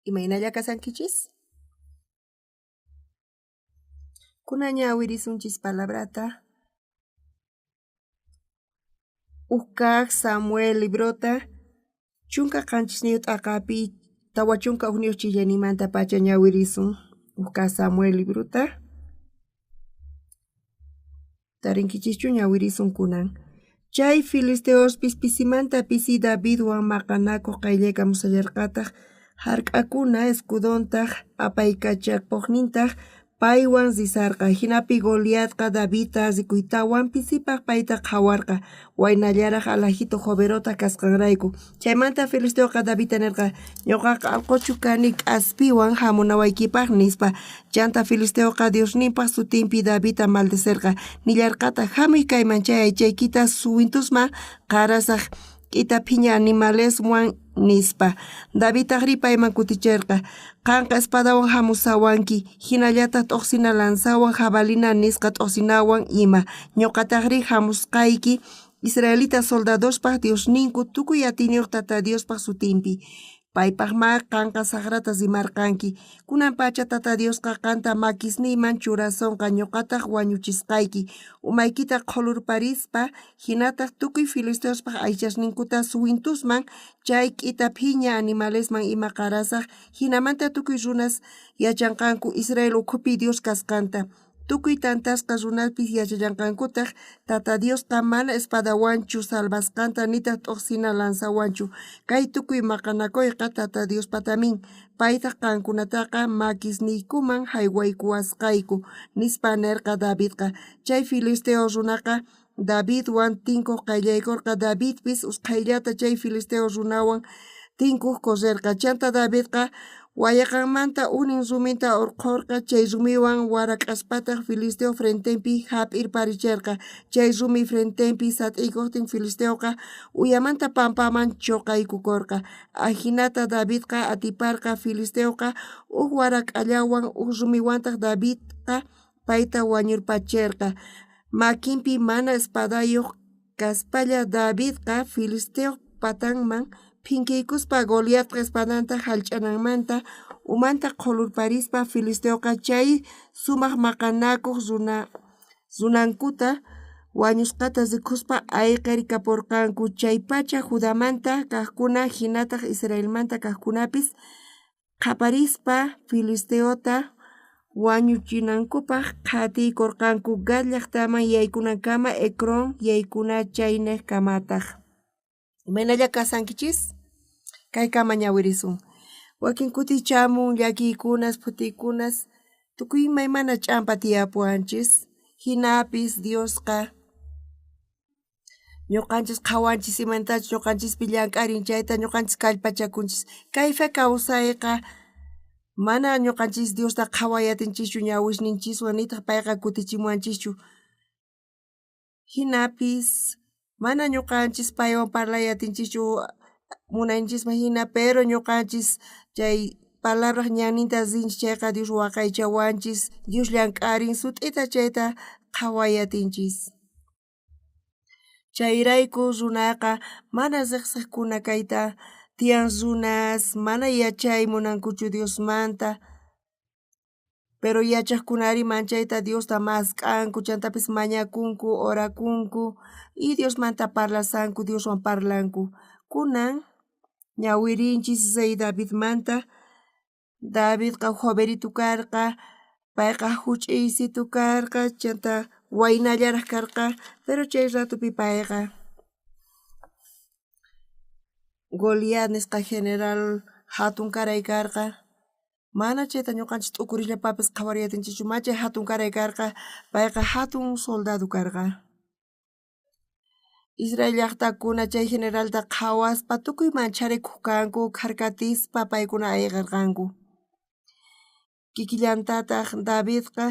Imaynalla kasankichis? Kunaña wirisunchis palabrata. Ukak Samuel librota. Chunka kanchis niut akapi. Tawa chunka unios chillanimanta pachaña wirisun. Ukak Samuel librota. Tarinkichichu ñawirisun kunan. Chay filisteos pisimanta pisi Davidwan maqanakuq qayllayqa musallarqataq hark'akuna escudontaq apaykachaqpuqnintaq paywan zisarqa hinapi Goliatqa Davidta zikuytawan pisipaq payta qhawarqa waynallaraq alajito joverota kasqanrayku chaymanta filisteoqa Davidta nirqa ñuqaqa allquchu kani k'aspiwan hamunawaykipaq nispa chanta filisteoqa Diosninpaq sutinpi Davidta maldecirqa nillarqata hamuy kayman chay aychaykita suwintusman qarasaq k'ita phiña animaleswan nispa Davidtaq ripayman kutichirqa qanqa espadawan hamusawanki hinallataq t'uqsina lanzawan jabalina nisqa t'uqsinawan ima ñuqataqri hamusqayki Israelita soldadospaq Diosninku tukuy atiniyuq tata Diospaq sutinpi paypaqma qanqa sagrata rimarqanki kunan pacha tata Diosqa qanta makisniyman churasunqa ñuqataq wañuchisqayki umaykita qhulurparispa hinataq tukuy filisteospaq aychasninkuta suwintusman chay k'ita phiña animalesman ima qarasaq hinamanta tukuy runas yachanqanku Israel ukhupi Dios kasqanta tukuy tantasqa runapis yachallanqankutaq tata Diosqa mana espadawanchu salvasqanta nitaq t'uqsina lanzawanchu kay tukuy maqanakuyqa tata Diospatamin paytaq qankunataqa makisniykuman haywaykuwasqayku nispa nirqa Davidqa chay filisteo runaqa Davidwan tinkuq qayllaykurqa Davidpis usqhayllata chay filisteo runawan tinkuq correrqa chanta Davidqa wayaqanmanta unin ruminta urqurqa chay rumiwan warak'aspataq filisteo frentepi hap'irparichirqa chay rumi frentepi sat'ikuqtin filisteoqa uyamanta pampaman chuqaykukurqa hinata Davidqa atiparqa filisteoqa huk warak'allawan huk rumiwantaq Davidqa payta wañurpachirqa makinpi mana espadayuq kaspalla Davidqa filisteo patanman phinkiykuspa Goliatqa espadanta hallch'ananmanta umanta qhulurparispa filisteoqa chay sumaq maqanakuq runankuta wañusqata rikuspa ayqirikapurqanku chay pacha Judamanta kaqkuna hinataq Israelmanta kaqkunapis qaparispa filisteota wañuchinankupaq qhatiykurqanku Gat llaqtaman yaykunankama Ecrón yaykuna chayniq kamataq. Imaynalla kasankichis? Kaykama ñawirisun. Wakin kuti chamun llakiykunas phutiykunas tukuy imaymana ch'ampa tiyapuwanchis hinapis Diosqa ñuqanchis qhawanchis imantachu ñuqanchispi llank'arin chayta ñuqanchis kallpachakunchis kayfa kawsayqa mana ñuqanchis Diosta qhawayatinchikchu ñawishninchiswan nitaq payqa kutichimuwanchischu hinapis mana ñuqanchis paywan parlayatinchikchu munanchisman hina pero ñuqanchis chay palabraq ñanninta rinchis chayqa Dios waqaychawanchis Dios llank'arin sut'ita chayta qhawayatinchis chayrayku runaqa mana riqsiqkuna kayta tiyan runas mana yachay munankuchu Diosmanta pero yachaqkunari manchayta Diosta mask'anku chantapis mañakunku orakunku y Diosmanta parlasanku Dioswan parlanku kunan ñawirinchis rey Davidmanta Davidqa joveritu karqa payqa huch'iysitu karqa chanta waynallaraq karqa pero chay ratupi payqa Goliat nisqa general hatun karay karqa mana chayta ñuqanchis t'ukurishllapapis qhawaryatinchikchu machay hatun karay karqa payqa hatun soldado karqa Israel llaqtakuna chay generalta qhawaspa tukuyman charikuq kanku karkatispa paykuna ayqirqanku kikillantataq Davidqa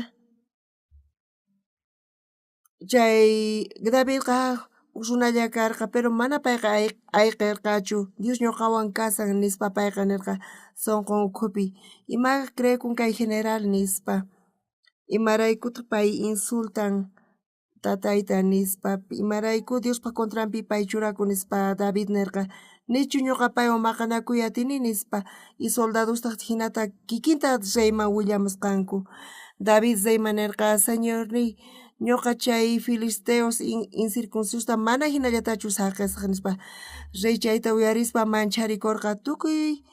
chay Davidqa runalla karqa pero mana payqa ayqirqachu Dios ñuqawan kasan nispa payqa nirqa sunqun ukhupi ima creykun kay general nispa imaraykutaq pay insultan tatayta nispa imarayku Diospa contranpi pay churakun nispa David nirqa nichu ñuqapaywan maqanakuyatini nispa y soldadusta hinata kikinta reyman willamusqanku. David reyman nirqa señorniy ñuqa chay filisteos incircuncisosta mana hinallatachu saqisaq nispa rey chayta uyarispa mancharikurqa tukuy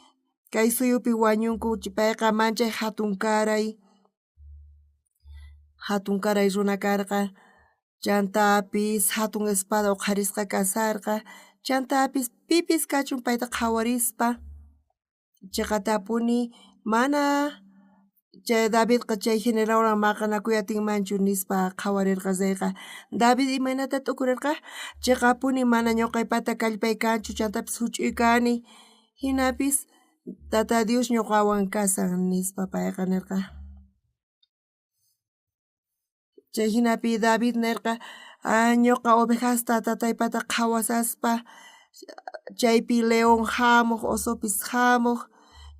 kay suyupi wañunku payqa manchay hatun karay runa karqa chantapis hatun espada uqharisqa kasarqa chantapis pipis kachun payta qhawarispa chiqatapuni mana chay Davidqa chay generalwan maqanakuyatinmanchu nispa qhawarirqa reyqa David imaynata t'ukurirqa chiqapuni mana ñuqaypata kallpay kanchu chantapis huch'uy kani hinapis tata Dios ñuqawan kasan nispa payqa nirqa. Chay hinapi David nirqa ñuqa ovejasta tataypata qhawasaspa chaypi león hamuq osopis hamuq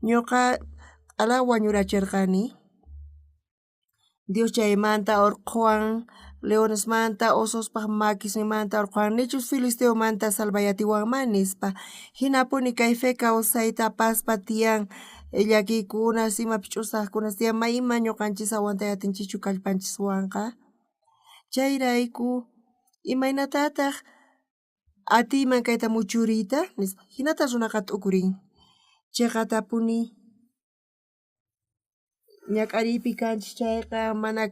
ñuqa ala wañurachirqani. Dios chaymanta urqwan leonesmanta osospaq makisninmanta urqwan nichus filisteomanta salvayatiwanman nispa hinapuni kay fe kawsayta paspa tiyan llakikunas imapi ch'usaqkunas tiyan mayma ñuqanchis awantayatinchichu kallpanchiswanqa chayrayku imaynatataq atiyman kayta muchuriyta nispa hinata runaqa t'ukurin chiqatapuni ñak'ariypi kanchis chayqa mana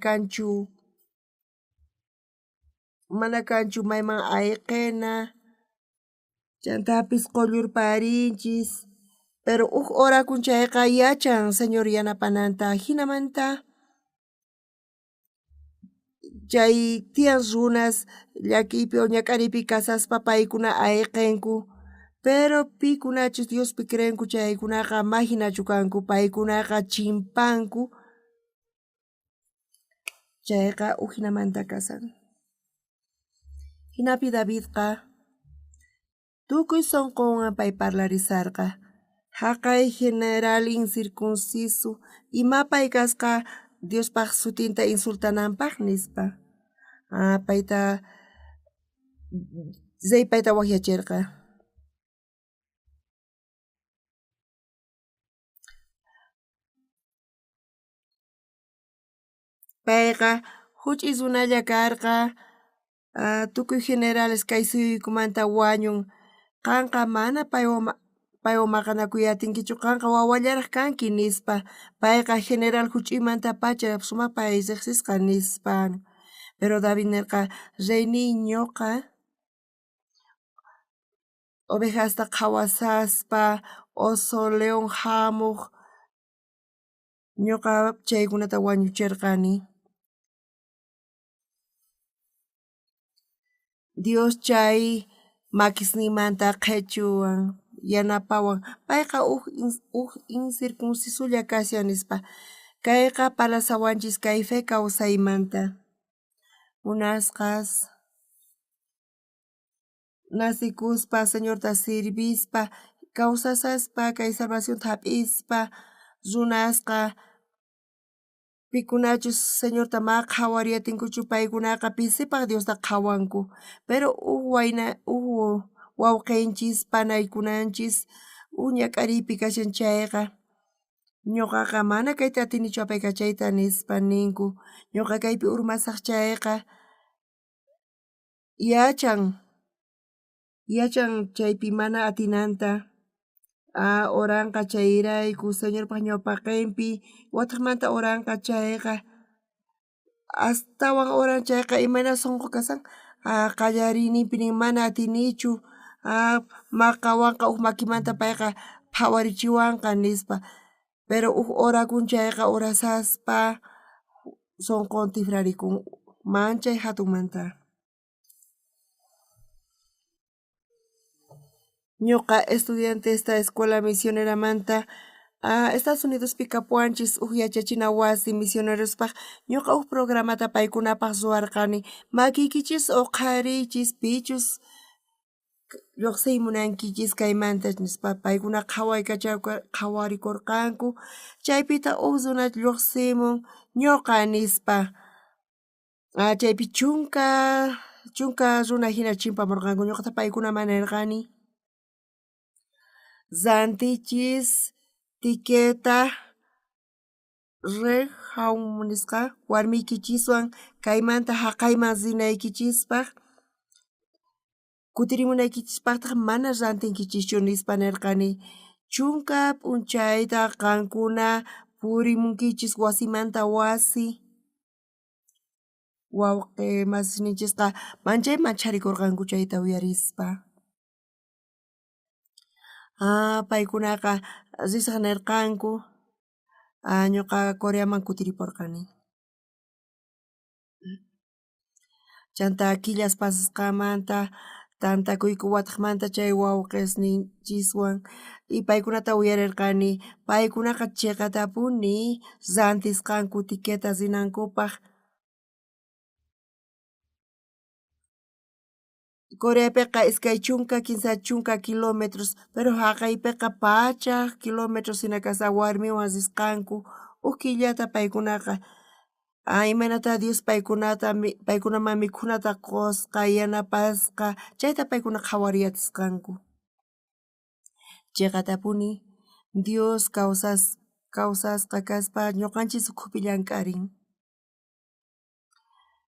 kanchu mayman ayqina chantapis qullurparinchis pero huk horakun chayqa yachan señor yanapananta hinamanta chay tiyan runas llakiypi o ñak'ariypi kasaspa paykuna ayqinku pero pikunachus Diospi creinku chaykunaqa mahinachu kanku paykunaqa chimpanku chayqa huk hinamanta kasan. Hinapi Davidqa tukuy sunqunwan pay parlarisarqa haqay general incircunciso imapay kasqa Diospaq sutinta insultananpaq nispa payta payta wakyachirqa. Payqa huch'uy runalla karqa tukuy generales kay suyuykumanta wañun qanqa mana paywan maqanakuyatinkichu qanqa wawallaraq kanki nispa payqa general huch'uymanta-pacha sumaqpay riqsisqa nispa pero David nirqa reyniy ñuqa ovejasta qhawasaspa oso león hamuq ñuqa chaykunata wañuchirqani. Dios chay makisninmanta qhechuwan yanapawan payqa huk incircuncisolla kashan nispa kayqa palasawanchis kay fe kawsaymanta munasqas nasikuspa señorta sirvispa kawsasaspa kay salvacionta hap'ispa runasqa pikunachus señorta ma qhawariyatinkuchu paykunaqa pisipaq Diosta qhawanku pero huk wawqinchis panaykunanchis huk ñak'ariypi kashan chayqa ñuqaqa mana kayta atinichu apaykachayta nispa ninku ñuqa kaypi urmasaq chayqa yachan chaypi mana atinanta oranqa chayrayku señorpaq ñawpaqinpi wataqmanta oranqa chayqa astawan oran chayqa imayna sunqu kasan qallariniypi nin mana atinichu maqawanqa huk makimanta payqa phawarichiwanqa nispa pero huk horakun chayqa urasaspa sunqun tifrarikun manchay hatunmanta. Ñuqa estudiantesta escuela misioneramanta Estados Unidospi kapuanchis huk yachachina wasi misionerospaq ñuqa huk programata paykunapaq ruwarqani makiykichis huqariychis pichus lluqsiymunankichis kaymanta nispa paykuna qhawarikurqanku chaypita huk runa lluqsimun ñuqa nispa chaypi chunka runa hina chimpamurqanku ñuqata paykuna mana nirqani Zantichis tiqueta rejawnisqa warmikichiswan kaymanta haqayman zinaykichispaq kutirimunaykichispaqtaq mana rantinkichischu nispa nirqani. Chunka p'unchayta qankuna purimunkichis wasimanta wasi wawqi masisninchisqa manchay mancharikurqanku chayta uyarispa. Paykunaqa risaq nirqanku ñuqa Coreaman kutiripurqani. Chanta killas pasasqamanta tantakuyku wataqmanta chay wawqisninchiswan y paykunata uyarirqani paykunaqa chiqatapuni rantisqanku tiqueta rinankupaq. Coreapiqa iskay chunka kinsa chunka kilómetros pero haqaypiqa pachak kilómetros hina kasqa warmiwan risqanku huk killata paykunaqa imanata Dios paykunaman mikhunata qusqa yanapasqa chayta paykuna qhawariyatisqanku. Chiqatapuni Dios kawsasqa kaspa ñuqanchis ukhupi llank'arin.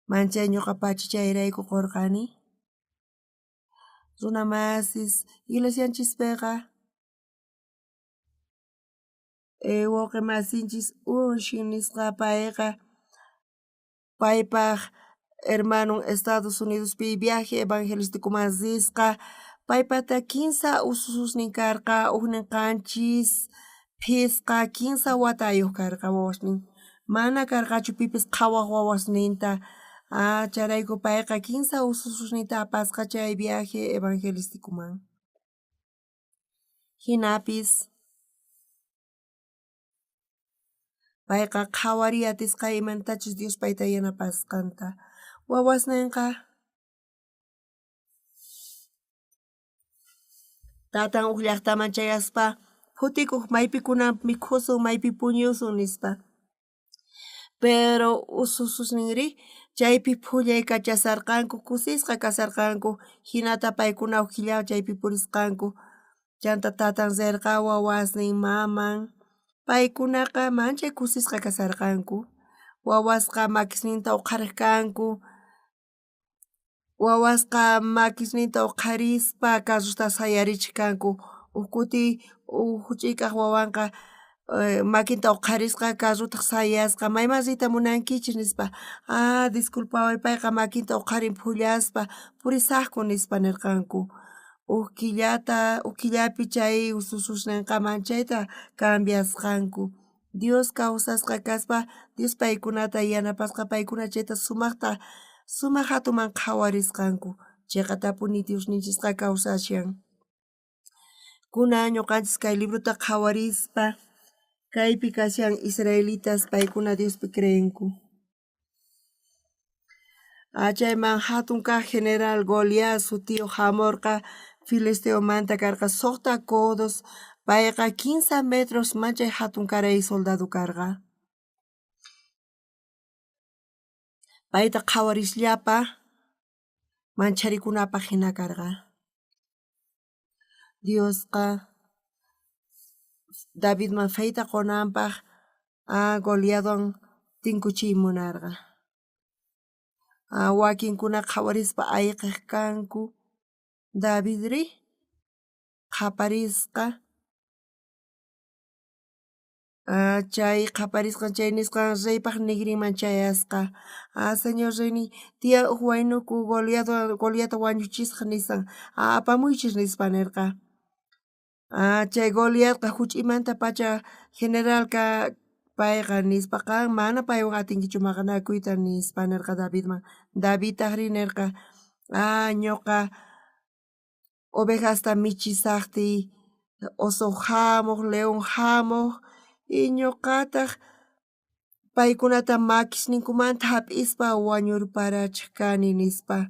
Manchay ñuqapacha chayrayku qurqani. Runa masis iglesianchispiqa wawqi masinchis Unshin nisqa payqa paypaq hermanon Estados Unidospi viaje evangelísticoman risqa paypata 15 ususnin karqa uknin qanchis phisqa 15 watayuq karqa wawashnin mana karqachu pipis qhawaq wawasninta charayku payqa 15 ususninta apasqa chay viaje evangelísticoman. Hinapis payqa qhawariyatisqa imantachus Dios payta yanapasqanta. Wawasninqa tatan huk llaqtaman chayaspa putikuq maypikuna mikhusun maypi puñusun nispa. Pero ususninri chaypi phullay kachasarqanku kusisqa kasarqanku hinata paykuna huk killa chaypi purisqanku. Chanta tatan rirqa wawasnin maman paykunaqa manchay kusisqa kasarqanku. Wawasqa makisninta huqariq kanku. Wawasqa makisninta huqarispa carrusta sayarichiq kanku. Huk kuti huch'ikaq wawanqa makinta huqarisqa carruta sayasqa mayman riyta munankichis nispa disculpaway payqa makinta huqarin phullaspa purisaqku nispa nirqanku. Huk killapi chay ususninqa manchayta cambiasqanku. Dios kawsasqa kaspa Dios paykunata yanapasqa paykuna chayta sumaq hatunman qhawarisqanku. Chiqatapuni Diosninchisqa kawsashan. Kunan ñuqanchis kay libruta qhawarispa kaypi kashan israelitas paykuna Diospi creyenku. Chayman hatun kaq general Goliat sutiyuq hamurqa Filisteomanta karqa suqta codos payqa 15 metros manchay hatun karay soldado karqa. Payta qhawarishllapa mancharikunapaq hina karqa. Diosqa Davidman feyta qunanpaq Goliatwan tinkuchiy munarqa. Wakinkuna qhawarispa ayqiq kanku Davidri qaparisqa chay qaparisqan chay nisqan reypaq nigrinman chayasqa Señor reyni tiyan huk waynuku Goliatta wañuchisaq nisaq apamuychis nispa nirqa. Chay Goliatqa huch'imanta pacha generalqa payqa nispaqa mana paywan atinkichu maqanakuyta nispa nirqa Davidman. Davidtaqri nirqa ñuqa ovejasta michisaqtiy oso hamuq, león hamuq y ñuqataq paykunata makisninkumanta hap'ispa wañurparachiq kani nispa.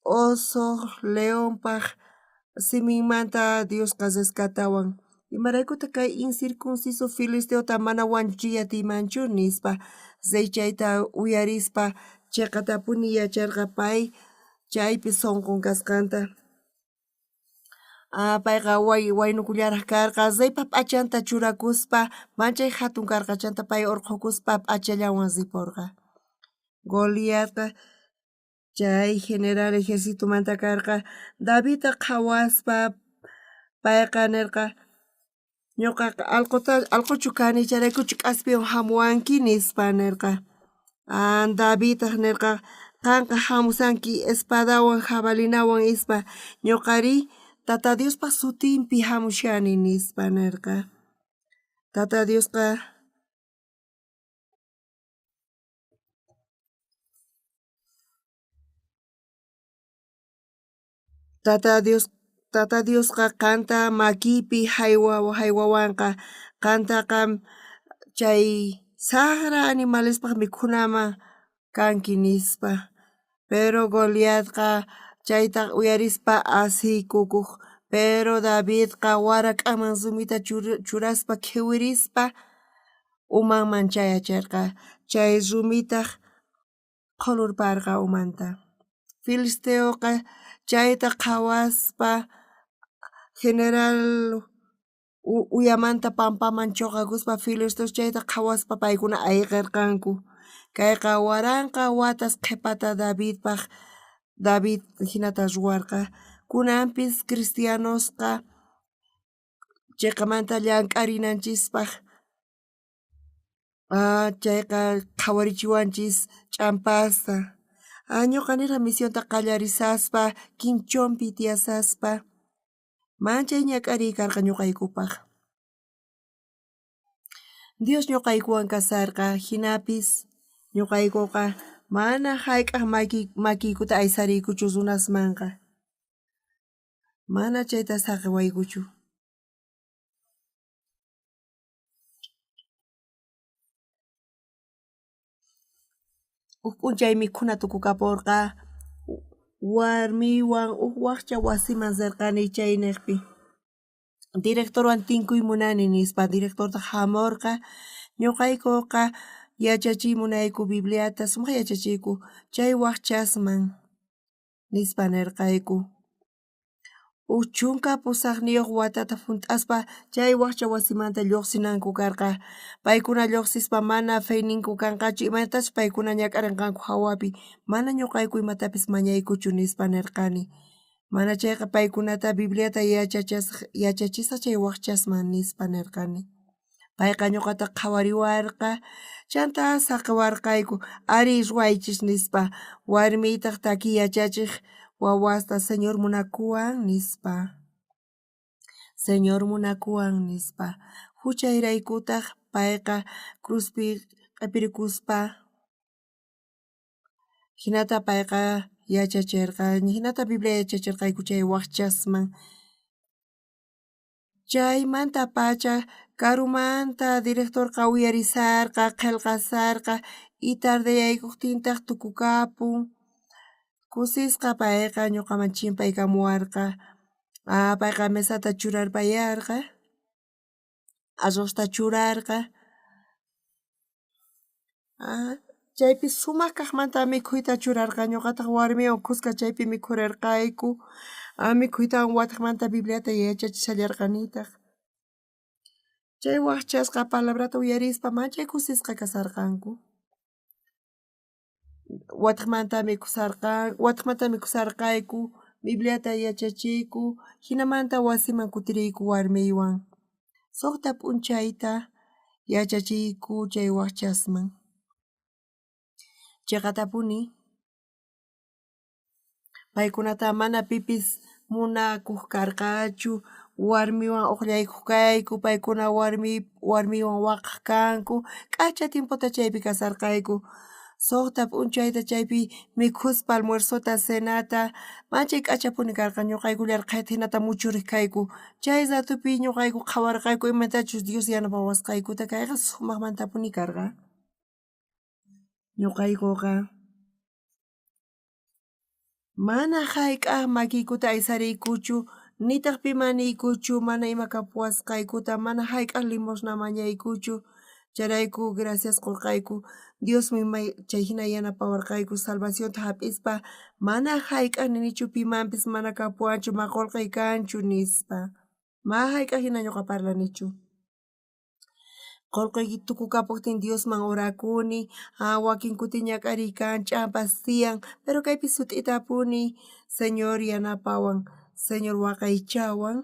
Oso, leónpaq siminmanta Diosqa rescatawan imaraykutaq kay incircunciso Filisteota mana wañuchiy atiymanchu nispa chayta uyarispa chiqatapuni yacharqa pay chaypi sunqun kasqanta. Payqa waynukullaraq karqa zaypa p'achanta churakuspa manchay hatun karqachanta pay urqukuspa p'achallawan sipurqa. Goliatqa chay general ejércitomanta karqa Davidta qhawaspa payqa nirqa ñuqaqa allquchu kani charaykuchu k'aspiwan hamuwanki nispa nirqa. Davidtaq nirqa qanqa hamusanki espadawan jabalinawan ispa ñuqari Tata Diospaq sutinpi hamushani nispa nirqa. Tata Diosqa Tata Diosqa qanta makipi haywawanqa qantaqa chay saqra animalespaq mikhunaman kanki nispa. Pero Goliatqa chayta uyarispa asiykukuq, pero Davidqa warak'aman sumita churaspa khiwirispa umanman chayacharqa. Chay rumitaq qhulurparqa umanta. Filisteuqa chayta qhawaspa general uyamanta pampaman chuqakuspa Filisteos chayta qhawaspa paykuna ayqirqanku. Kayqa waranqa watas qhipata David hinata ruwarqa. Kunanpis cristianosqa chayqamanta llank'arinanchispaq chayqa qhawarichiwanchis ch'ampasta. Ñuqa nirqa misionta qallarisaspa kinchunpi tiyasaspa manchay ñak'ariy karqa ñuqaykupaq. Dios ñuqaykuwan kasarqa hinapis ñuqaykuqa mana hayk'aq makiykuta aysariykuchu runasmanqa. Mana chayta saqwaykuchu. Huk p'unchay mikhuna tukukapurqa warmiwan huk wakcha wasiman sirqani chay niqpi. Directorwan tinkuy munani nispa directorta hamurqa ñuqaykuqa yachachimunayku Bibliata sumaq yachachiyku chay wakchasman nispa nirqayku. Huk chunka pusaqniyuq watata hunt'aspa chay wakcha wasimanta lluqsinanku karqa. Paykuna lluqsispa mana feyninku kanqachu imaytachu paykuna ñak'arinqanku hawapi mana ñuqayku imatapis mañaykuchu nispa nirqani. Mana chayqa paykunata Bibliata yachachisaq chay wakchasman nispa nirqani. Payqa ñuqata qhawariwarqa chanta saqiwarqayku ari ruwaychis nispa warmiytaq taki yachachiq wawasta Señor munakuwan nispa. Huchayraykutaq payqa cruzpi q'ipirikuspa hinata payqa hinata Biblia yachachirqayku chay wakchasman. Chaymanta pacha karumanta directorqa uyarisarqa qillqasarqa y tardeyaykuptintaq tukukapun. Kusisqa payqa ñuqaman chimpaykamuwarqa. Payqa mesata churarpayarqa, arrosta churarqa. Chaypi sumaq kaqmanta mikhuyta churarqa ñuqataq warmiwan kuska chaypi mikhurirqayku. Mikhuytawan wataqmanta Bibliata yachachishallarqanitaq. Chay wakchasqa palabrata uyarispa manchay kusisqa kasarqanku. Wataqmanta mikusarqayku, Bibliata yachachiyku, hinamanta wasiman kutiriyku warmiywan. Suqta p'unchayta yachachiyku chay wakchasman. Chiqatapuni paykunata mana pipis munakuq karqachu, warmiwan uqllaykuq kayku, paykuna warmiwan waqaq kanku, k'acha timputa chaypi kasarqayku. Suqta p'unchayta chaypi mikhuspa almuerzuta, cenata manchay k'achapuni karqa ñuqaykullar qhayta hinata muchuriq kayku. Chay ratupi ñuqayku qhawarqayku imatachus Dios yanapawasqaykuta kayqa sumaqmantapuni karqa. Ñuqaykuqa mana hayk'aq makiykuta aysariykuchu, nitaq pima niykuchu mana ima kapuwasqaykuta, mana hayk'aq limosna mañaykuchu. Charayku gracias qurqayku Dios mi chay hina yanapawarqayku salvación hap'ispa mana hayk'aninichu pimanpis mana kapuanchu maqolqay kanchu nispa ma hayk'a hina ñuqa parlanichu qolquyki tukukapuktin Diosman orakuni wakin kuti ñak'ariykan ch'ampas tiyan pero kaypi sut'ita apuni Señor yanapawan Señor waqaychawan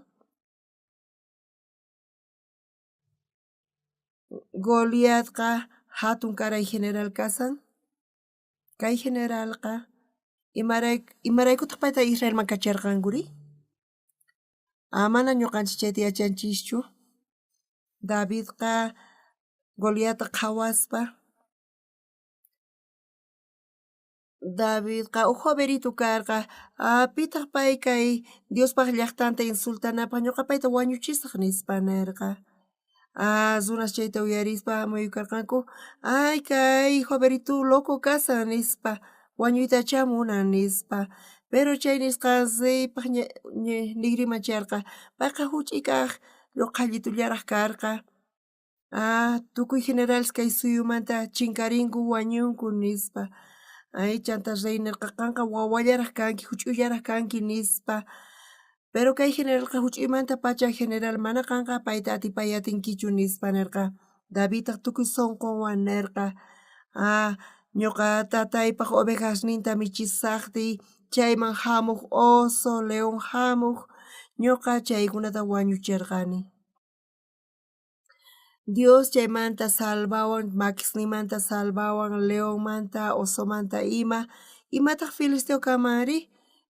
Goliatqa hatun karay general kasan kay generalqa imaraykutaq payta Israelman kacharqankuri mana ñuqanchik chayta yachanchischu Davidqa Goliatta qhawaspa Davidqa joveritu karqa pitaq pay kay Diospaq llaqtanta insultanapaq ñuqa payta wañuchisaq nispa nirqa runas chayta uyarispa muyukarqanku ay kay joveritu loco kasan nispa wañuytacha munan nispa pero chay nisqansipaq nigriman charqa payqa huch'uy kaq lluqallitullaraq karqa tukuy generales kay suyumanta chinkarinku wañunku nispa chanta rey nirqa qanqa wawallaraq kanki huch'uyllaraq kanki nispa pero kay generalqa huch'uymanta pacha general mana qanqa payta atipay atinkichu nispa nirqa Davidtaq tukuy sunqunwan nirqa ñuqa tataypaq ovejasninta michisaqtiy chayman hamuq oso, león hamuq ñuqa chaykunata wañuchirqani Dios chaymanta salvawan makisninmanta salvawan leónmanta osomanta imataq filisteo kamanri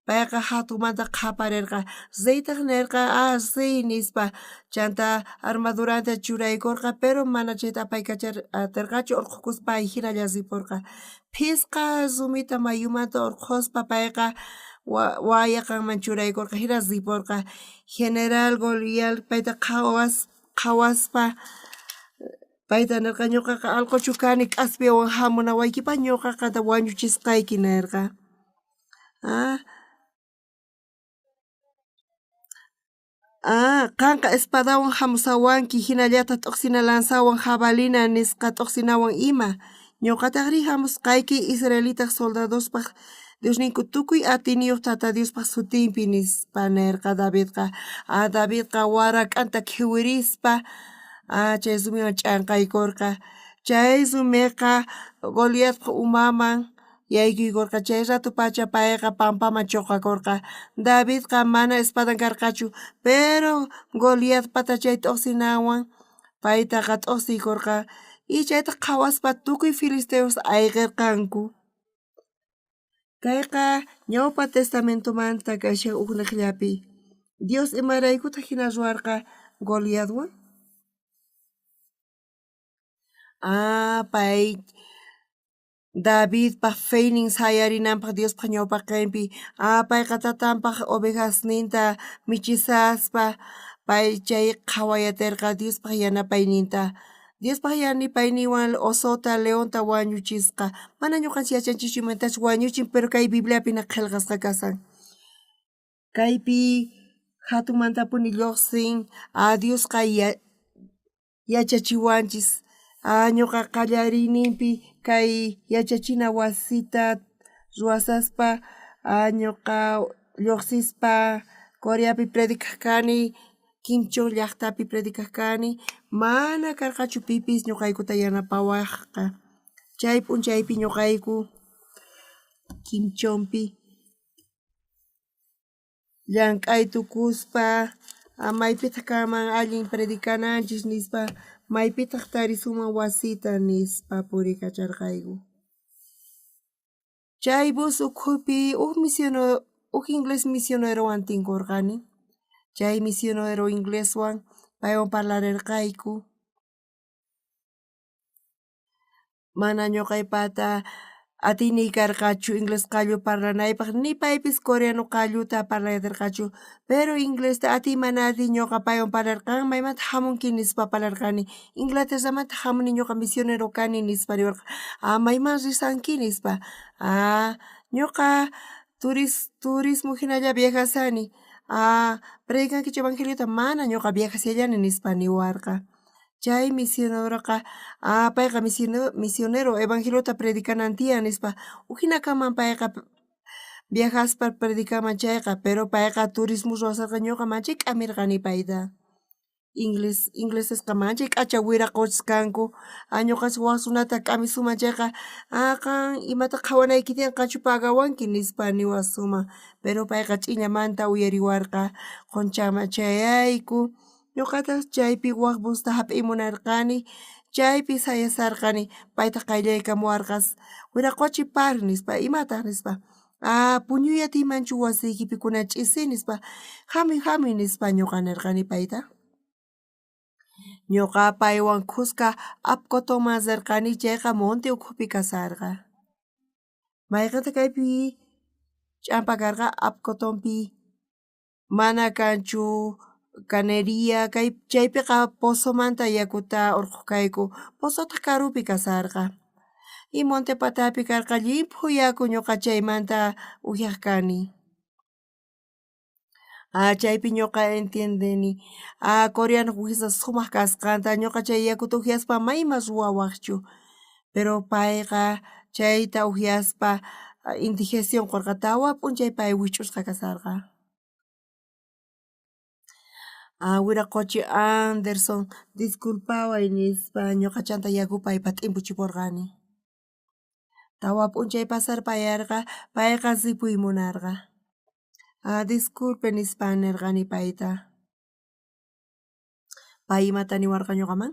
payqa hatunmanta qhaparirqa reytaq nirqa riy nispa chanta armaduranta churaykurqa pero mana chayta apaykachar atirqachu urqukuspa pay hinalla ripurqa phisqa rumita mayumanta urquspa payqa wayakanman churaykurqa hina ripurqa general Goliat payta qhawaspa payta nirqa ñuqaqa allquchu kani k'aspiwan hamunawaykipas ñuqaqata wañuchisqayki nirqa qanqa espadawan hamusawanki hinallataq t'uqsina lanzawan jabalina nisqa t'uqsinawan ima ñuqataqri hamusqayki israelita soldadospaq Diosninku tukuy atiniyuq tata Diospaq sutinpi nispa nirqa Davidqa Davidqa warak'anta khiwirispa chay rumiwan ch'anqaykurqa chay rumiqa Goliatqa umaman yaykuykurqa chay ratu pacha payqa pampaman chuqakurqa Davidqa mana espadan karqachu pero Goliat pata chay t'uqsinawan paytaqa t'uqsiykurqa y chayta qhawaspa tukuy filisteos ayqirqanku kayqa ñawpa testamentumanta kashan uknaqllapi Dios imaraykutaq hina ruwarqa Goliatwan pay Davidpaq feynin sayarinanpaq Diospaq ñawpaqinpi payqa tatanpaq ovejasninta michisaspa pay chay qhawayatirqa Diospaq yanapayninta Diospaq yanapayninwan osota leonta wañuchisqa mana ñuqanchik yachanchikchu imantachu wañuchin pero kay Bibliapina qillqasqa kasan kaypi hatunmantapuni lluqsin Diosqa yachachiwanchis ñuqa qallariyninpi kay yachachina wasita ruwasaspa ñuqa lluqsispa Coreapi predikaq kani Kimchon llaqtapi predikaq kani mana karqachu pipis ñuqaykuta yanapawaqqa chay p'unchaypi ñuqayku Kimchonpi llank'ay tukuspa maypitaq kanman allin predikananchis nispa maypitaq tarisuman wasita nispa purikacharqayku chay bus ukhupi uk inglés misionerowan tinkurqani chay misionero ingleswan paywan parlarirqayku mana ñuqaypata atini karqachu inglés qallu parlanaypaq ni paypis coreano qalluta parlayatirqachu pero inglesta atimanati ñuqa paywan parlarqan maymanta hamunki nispa parlarqani Inglaterramanta hamuni ñuqa misionero kani nispa niwarqa mayman risanki nispa ñuqa turismo hinalla viajasani predikankichu evangeliota mana ñuqa viajasiallani nispa niwarqa Chay misioneroqa payqa misionero evangeliota predicanantian nispa ujinakaman payqa viajaspa predicaman chayqa pero payqa turismo ruwasarqa ñuqa manchay k'amirqani payta. Inglesesqa manchay k'acha wiraquchis kanku ñuqachik wawsunata k'amisuman chayqa qan imata qhawanayki tiyan qanchu pagawanki nispa niwasuman pero payqa ch'illamanta uyariwarqa qunchaman chayayku ñuqataq chaypi waq busta hap'imunarqani chaypi sayasarqani payta qayllaykamuwarqas wiraquchiy par nispa imataq nispa puñuya tiymanchu wasiykipikkuna ch'isi nispa hamuy nispa ñuqa nirqani payta. Ñuqa paywan kuska apkoton mazarqani chayqa monte ukhupi kasarqa. Mayqanta kaypi ch'ampa karqa apkotonpi mana kanchu canería chaypiqa pozomanta yakuta urqukayku pozota karupi kasarqa. Y monte patapi karqa llimphu yaku ñuqa chaymanta uyaq kani. Chaypi ñuqa entiendeni coreano wisas sumaq kasqanta ñuqa chay yakuta upyaspa maymas ruwawaqchu pero payqa chayta upyaspa indigestión qurqa tawa p'unchay pay wich'usqa kasarqa. Wiraquchi Anderson disculpaway nispa ñuqa chanta yakupaypa t'impuchipurqani. Tawa p'unchay pasarpayarqa payqa sipuy munarqa. Disculpe nispa nirqani payta. Pay imata niwarqa ñuqaman?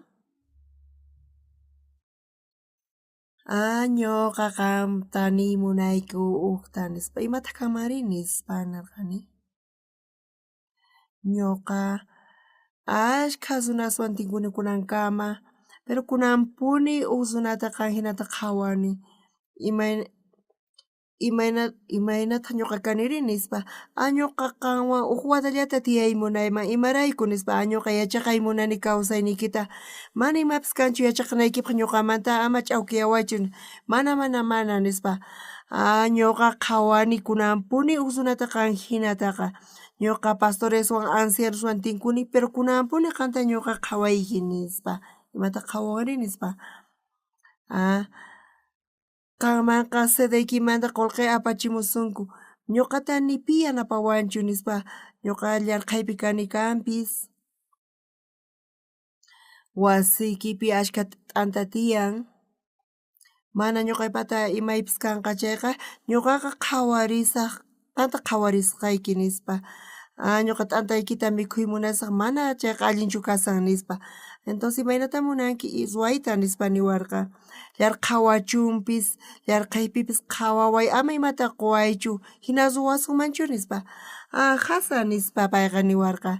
Ñuqa qamta nimunayku uqta nispa imataq kanmari nispa nirqani. Ñuqa ashkha runaswan tinkuni kunankama pero kunanpuni runata qan hinata qhawani imaynataq ñuqa kaniri nispa ñuqa qanwan watallata tiyaymunayman imarayku nispa ñuqa yachaqay munani kawsayniykita mana imapis kanchu yachaqnaykipaq ñuqamanta ama ch'awkiyawaychu mana nispa ñuqa qhawani kunanpuni runata qan hinataqa ñuqa pastoreswan ancianoswan tinkuni pero kunanpuni qanta ñuqa qhawayki nispa imataq qhawari nispa qanmanqa sedaykimanta qullqi apachimusunku ñuqata ni pi yanapawanchu nispa ñuqa llarqaypi kani kanpis wasiykipi ashkha t'anta tiyan mana ñuqaypata imaypis kanqa chayqa ñuqaqa qhawarisaq t'anta qhawarisqayki nispa ñuqa t'antaykita mikhuy munasaq mana chayqa allinchu kasan nispa entonces imaynata munanki ruwayta nispa niwarqa llar qhawachunpis llarqaypipis qhawaway ama imata quwaychu hina ruwasunmanchu nispa hasa nispa payqa niwarqa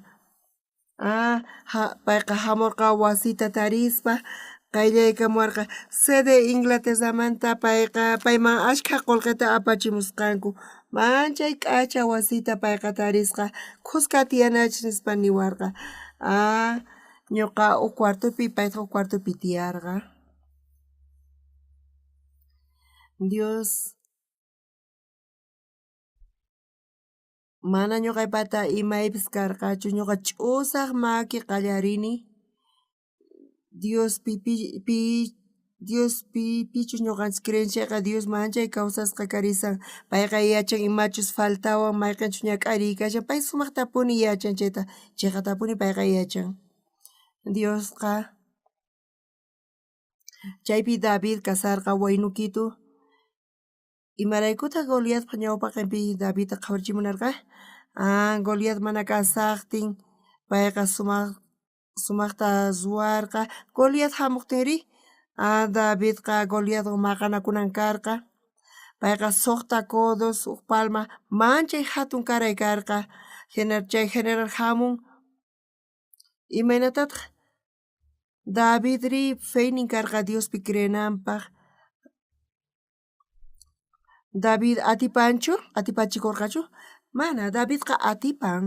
payqa hamurqa wasita tarispa qayllaykamuwarqa sede Inglaterramanta payqa payman ashkha qullqita apachimusqanku manchay k'acha wasita payqa tarisqa kuska tiyanachik nispa niwarqa ñuqa huk cuartupi payqa huk cuartupi tiyarqa. Dios mana ñuqaypata imaypis karqachu ñuqa ch'usaq maki qallarini Diospi pichu ñuqanchik creenciaqa Dios manchay kawsasqa karisan payqa yachan imachus faltawan mayqanchus ñak'ariy kashan pay sumaqtapuni yachan chayta chiqatapuni payqa yachan Diosqa chaypi David kasarqa waynukitu imaraykutaq Goliatpa ñawpaqanpi Davidta qhawarchimunarqa Goliat mana kasaqtin payqa sumaqta ruwarqa Goliat hamuqtinri Davidqa Goliatwan maqanakunan karqa payqa suqta codos huk palma manchay hatun karay karqa chay general hamun imaynatataq Davidri feynin karqa Diospi creyananpaq David atipachikurqachu mana Davidqa atipan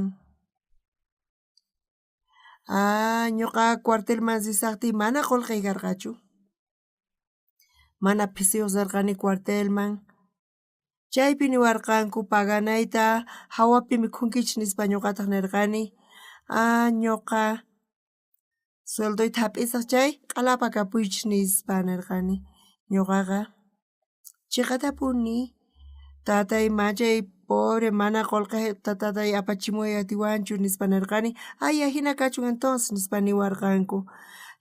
ñuqa cuartelman risaqti mana qullqiy karqachu mana pisiusarqani cuartelman chaypi niwarqanku paganayta hawapi mikhunkichik nispa ñuqataq nirqani ñuqa sueldoyta hap'isaq chay q'alapa kapuychis nispa nirqani ñuqaqa. Chiqatapuni tatay machay pobre mana qullqita tatay apachimuy atiwanchu nispa nirqani, aya hina kachun entonces nispa niwarqanku.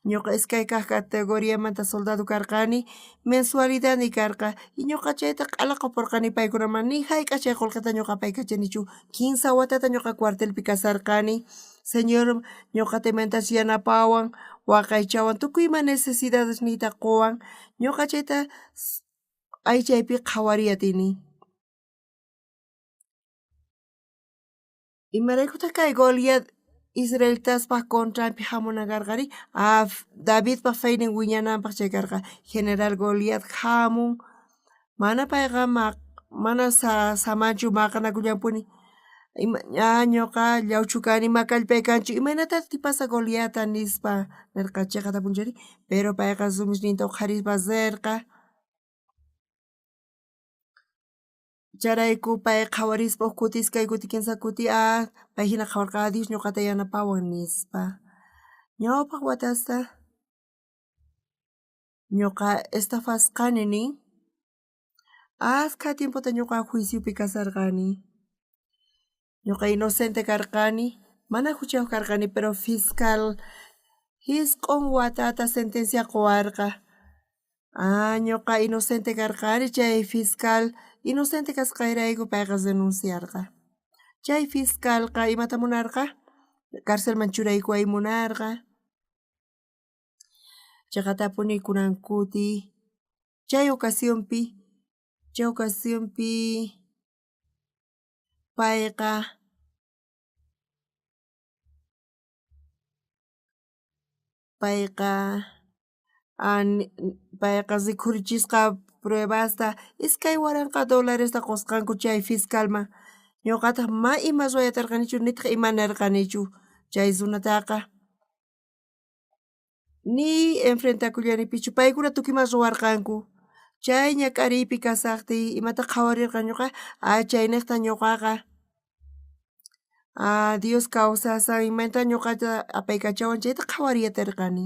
Ñuqa iskay kaq categoriamanta soldado karqani, mensualidad karqa y ñuqa chayta q'alaqupurqani paykunaman ni hayk'as chay qullqita ñuqa paykachanichu, 15 watata ñuqa cuartelpi kasarqani, señor ñuqata imantapas yanapawan, waqaychawan tukuyma necesidades niyta quwan, ñuqa chayta aychaypi qhawariyatini. Imaraykutaq kay Goliat Israelitaspa contrapi hamunakarqari, Davidpa feynin wiñananpaq chay karqa General Goliat hamun, mana payqa mana samanchu maqanakullampuni, ñuqa llawchu kani makallpay kanchu imaynatataq pasa Goliatta nispa nirqa chiqatapunchari, pero payqa sumishniyta huqarispa serqa. Charayku pay qhawarispa huk kuti iskay kuti kimsa kuti pay hina qhawarqa Dios ñuqata yanapawan nispa. Ñawpaq watasta ñuqa estafasqani nin, askha tiempota ñuqa juiciopi kasarqani. Ñuqa inocente karqani, mana huchayuq karqani, pero fiscal hisq'un watata sentencia quwarqa. Ñuqa inocente karqani, chay fiscal inocente kasqayrayku payqa denunciarqa. Chay fiscalqa imata munarqa, carcelman churaykuway munarqa. Chiqatapuni kunan kuti chay ocasionpi payqa rikurichisqa pruebasta iskay waranqa dolaresta qusqanku chay fiscalman, ñuqataq ma ima ruyatarqanichu nitaq ima nirqanichu chay runataqa, ni enfrentakullanipichu paykuna tukuyma ruwarqanku. Chay ñak'ariypi kasaqtiy imata qhawarirqa ñuqa, chay niqta ñuqaqa Dios kawsasan imayta ñuqata apaykachawan chayta qhawariyatarqani.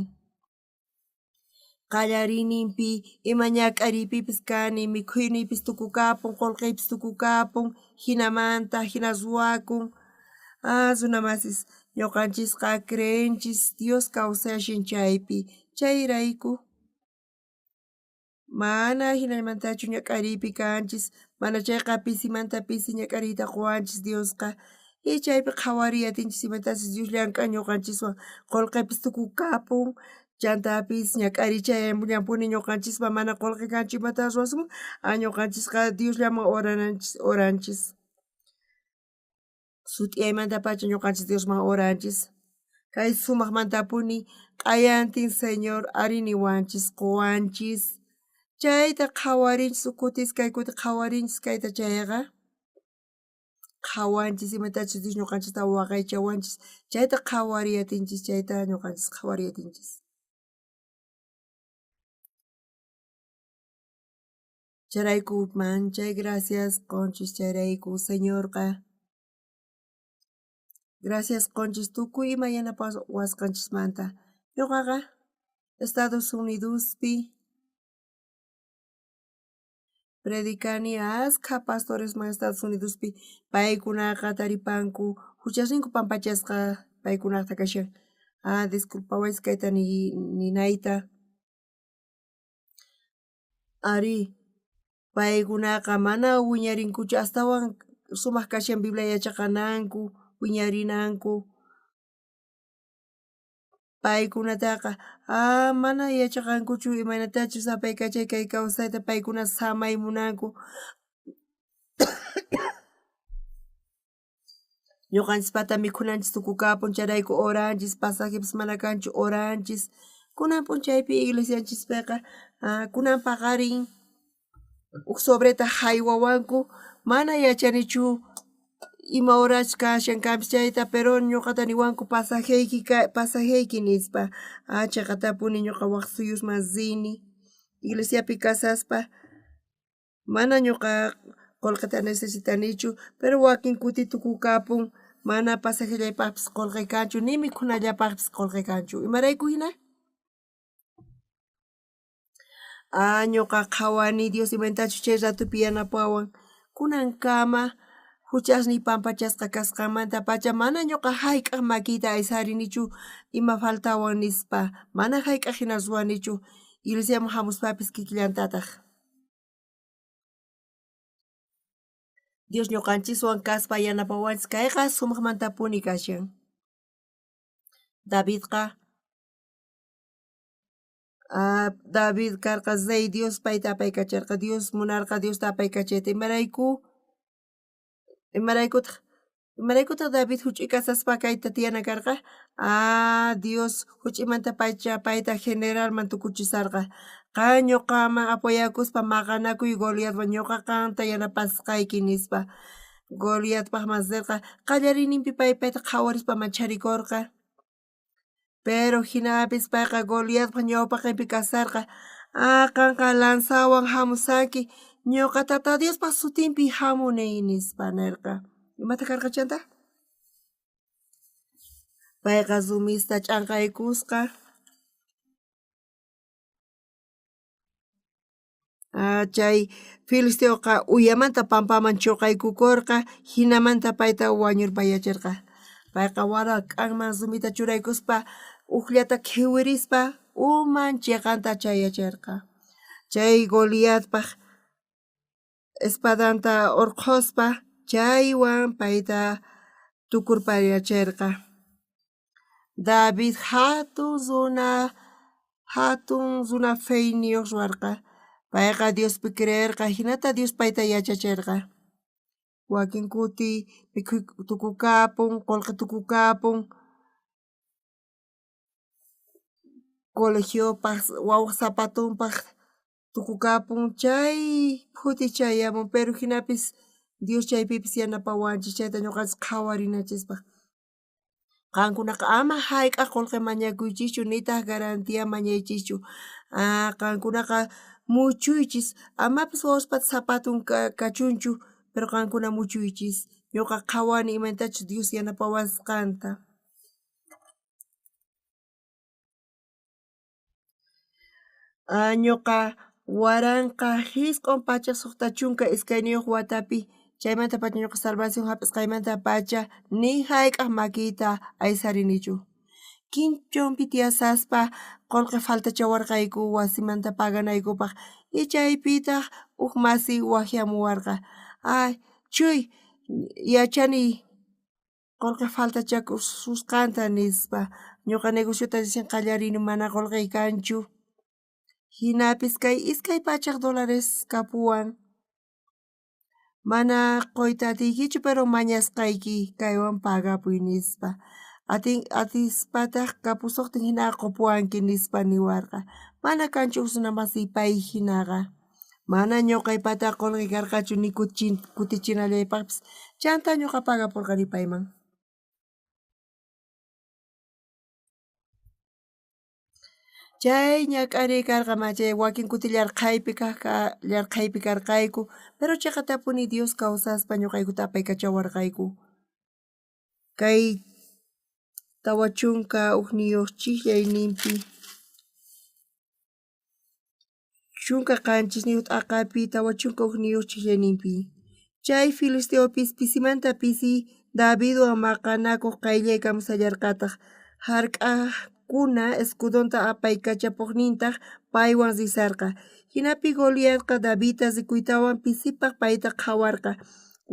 Qallariyninpi ima ñak'ariypipis kani, mikhuyniykipis tukukapun, qullqiypis tukukapun, hinamanta hina ruwakun. Runa masis, ñuqanchisqa creenchis Dios kawsashan chaypi, chayrayku mana hinaymantachu ñak'ariypi kanchis, mana chayqa pisimanta pisi ñak'ariyta quwanchis Diosqa, y chaypi qhawariyatinchis imayntasis Dios llank'an ñuqanchiswan qullqipis tukukapun, chantapis ñak'arichayanllampuni ñuqanchispa mana qullqi kanchu imatapas ruwasmun, ñuqanchisqa Diosllaman oranchis. Sut'iyaymantapacha ñuqanchis Diosman oranchis, kay sumaqmantapuni q'ayantin Señor ari niwanchis quwanchis, chayta qhawarinchis uk kuti iskay kuti qhawarinchis kayta chayqa, qhawanchis imatachus Dios ñuqanchista waqaychawanchis, chayta qhawariyatinchis, chayta ñuqanchis qhawariyatinchis. Charayku manchay gracias qunchis charayku Señorqa. Gracias qunchis tukuy ima yanapawasqanchismanta. Ñuqaqa Estados Unidospi predicani askha pastoresman Estados Unidospi, paykunaqa taripanku huchasinku pampachasqa paykunaqta kashan. Disculpawaysi kayta ninayta. Ari, paykunaqa mana wiñarinkuchu astawan sumaq kashan Biblia yachaqananku, wiñarinanku. Paykunataqa mana yachaqankuchu imaynatachus apaykachay kay kawsayta paykuna samay munanku. Ñuqanchispata mikhunanchis tukukapun charayku oranchis, pasajepis mana kanchu oranchis. Kunan p'unchaypi iglesianchispiqa kunan paqarin uk sobreta haywawanku, mana yachanichu ima horas kashan kanpis chayta, pero ñuqata niwanku pasajeyki nispa. Chaqatapuni ñuqa waq suyusman rini, iglesiapi kasaspa, mana ñuqa qullqita necesitanichu, pero wakin kuti tukukapun, mana pasajillaypaqpis qolqaykanchu ni mikhunallapaqpis qolqaykanchu imarayku hina ñuqa qhawani Dios imantachu chay ratupi yanapawan kunankama huchasniy pampachasqa kasqanmanta pacha mana ñuqa hayk'aq makiyta aysarinichu ima faltawan nispa mana hayk'aq hina ruwanichu iglesiaman hamuspapis kikillantataq Dios ñuqanchikwan kaspa yanapawanchis kayqa sumaqmantapuni kashan David karqa zay Dios payta apaykacharqa Dios munarqa Diosta apaykachayta imaraykutaq David huch'uy kasaspa kayta tiyana karqa Dios huch'imanta pacha payta generalman tukuchisarqa qan ñuqaman apoyakuspa maqanakuy Goliatwan ñuqa qamta yanapasqayki nispa Goliatpaq masirqa qallariyninpi payta qhawarispa mancharikurqa pero hinapis payqa Goliatpaq ñawpaqpi kasarqa qanqa lanzawan hamusanki ñuqa tata Diospaq sutinpi hamunay nispa nirqa imata karqa chanta payqa sumista ch'anqaykusqa chay Filisteuqa uyamanta pampaman chuqaykukurqa hinamanta payta wañurpayachirqa payqa wara k'anman sumita churaykuspa uqllata khiwirispa uman chiqanta chayachirqa chay Goliatpaq espadanta urquspa chaywan payta tukurpayachirqa David hatun runa feyniyuq ruwarqa payqa Diospi creerqa hinata Dios payta yachachirqa wakin kuti mikhuy tukukapun qullqi tukukapun colegiopaq wawaq zapatunpaq tukukapun chay phutichayamun pero hinapis Dios chaypipis yanapawanchis chayta ñuqanchis qhawarinachispa qankunaqa ama hayk'aq qullqi mañakuychischu nitaq garantia mañaychischu qankunaqa muchuychis amapis wawaspata zapatun kachunchu pero qankuna muchuychis ñuqa qhawani imantachu Dios yanapawasqanta ñuqa waranqa hisp'un pacha suqta chunka iskayniyuq watapi chaymanta pacha ñuqa salvación hap'isqaymanta pacha ni hayk'aq makiyta aysarinichu kinchunpi tiyasaspa qullqi faltachawarqayku wasimanta paganaykupaq y chaypitaq uq masiy waqhamuwarqa chuy yachani qullqi faltachakususqanta nispa ñuqa negociota rishan qallarini mana qullqiy kanchu hinapis kay iskay pachaq dólares kapuwan mana qoyta atiykichu pero mañasqayki kaywan pagapuy nispa atispataq kapusuqtin hina qupuwanki nispa niwarqa mana kanchu usuna masiy pay hinaqa mana ñuqaypataq qullqi karqachu ni kutichinallaypaqpis chanta ñuqa pagapurqani payman chay ñak'ari karqa machay wakin kuti llarqaypi karqayku pero chayqa tapuni Dios kawsaspa ñuqaykuta apaykachawarqayku kay tawa chunka uqniyuq chiqllayninpi chunka qanchisniyuq t'aqapi tawa chunka uqniyuq chiqllayninpi chay Filisteopis pisimanta pisi Davidwan maqanakuq qayllaykamusallarqataq hark'aqkuna escudonta apaykachapuqnintaq paywan risarqa hinapi Goliatqa Davidta rikuytawan pisipaq payta qhawarqa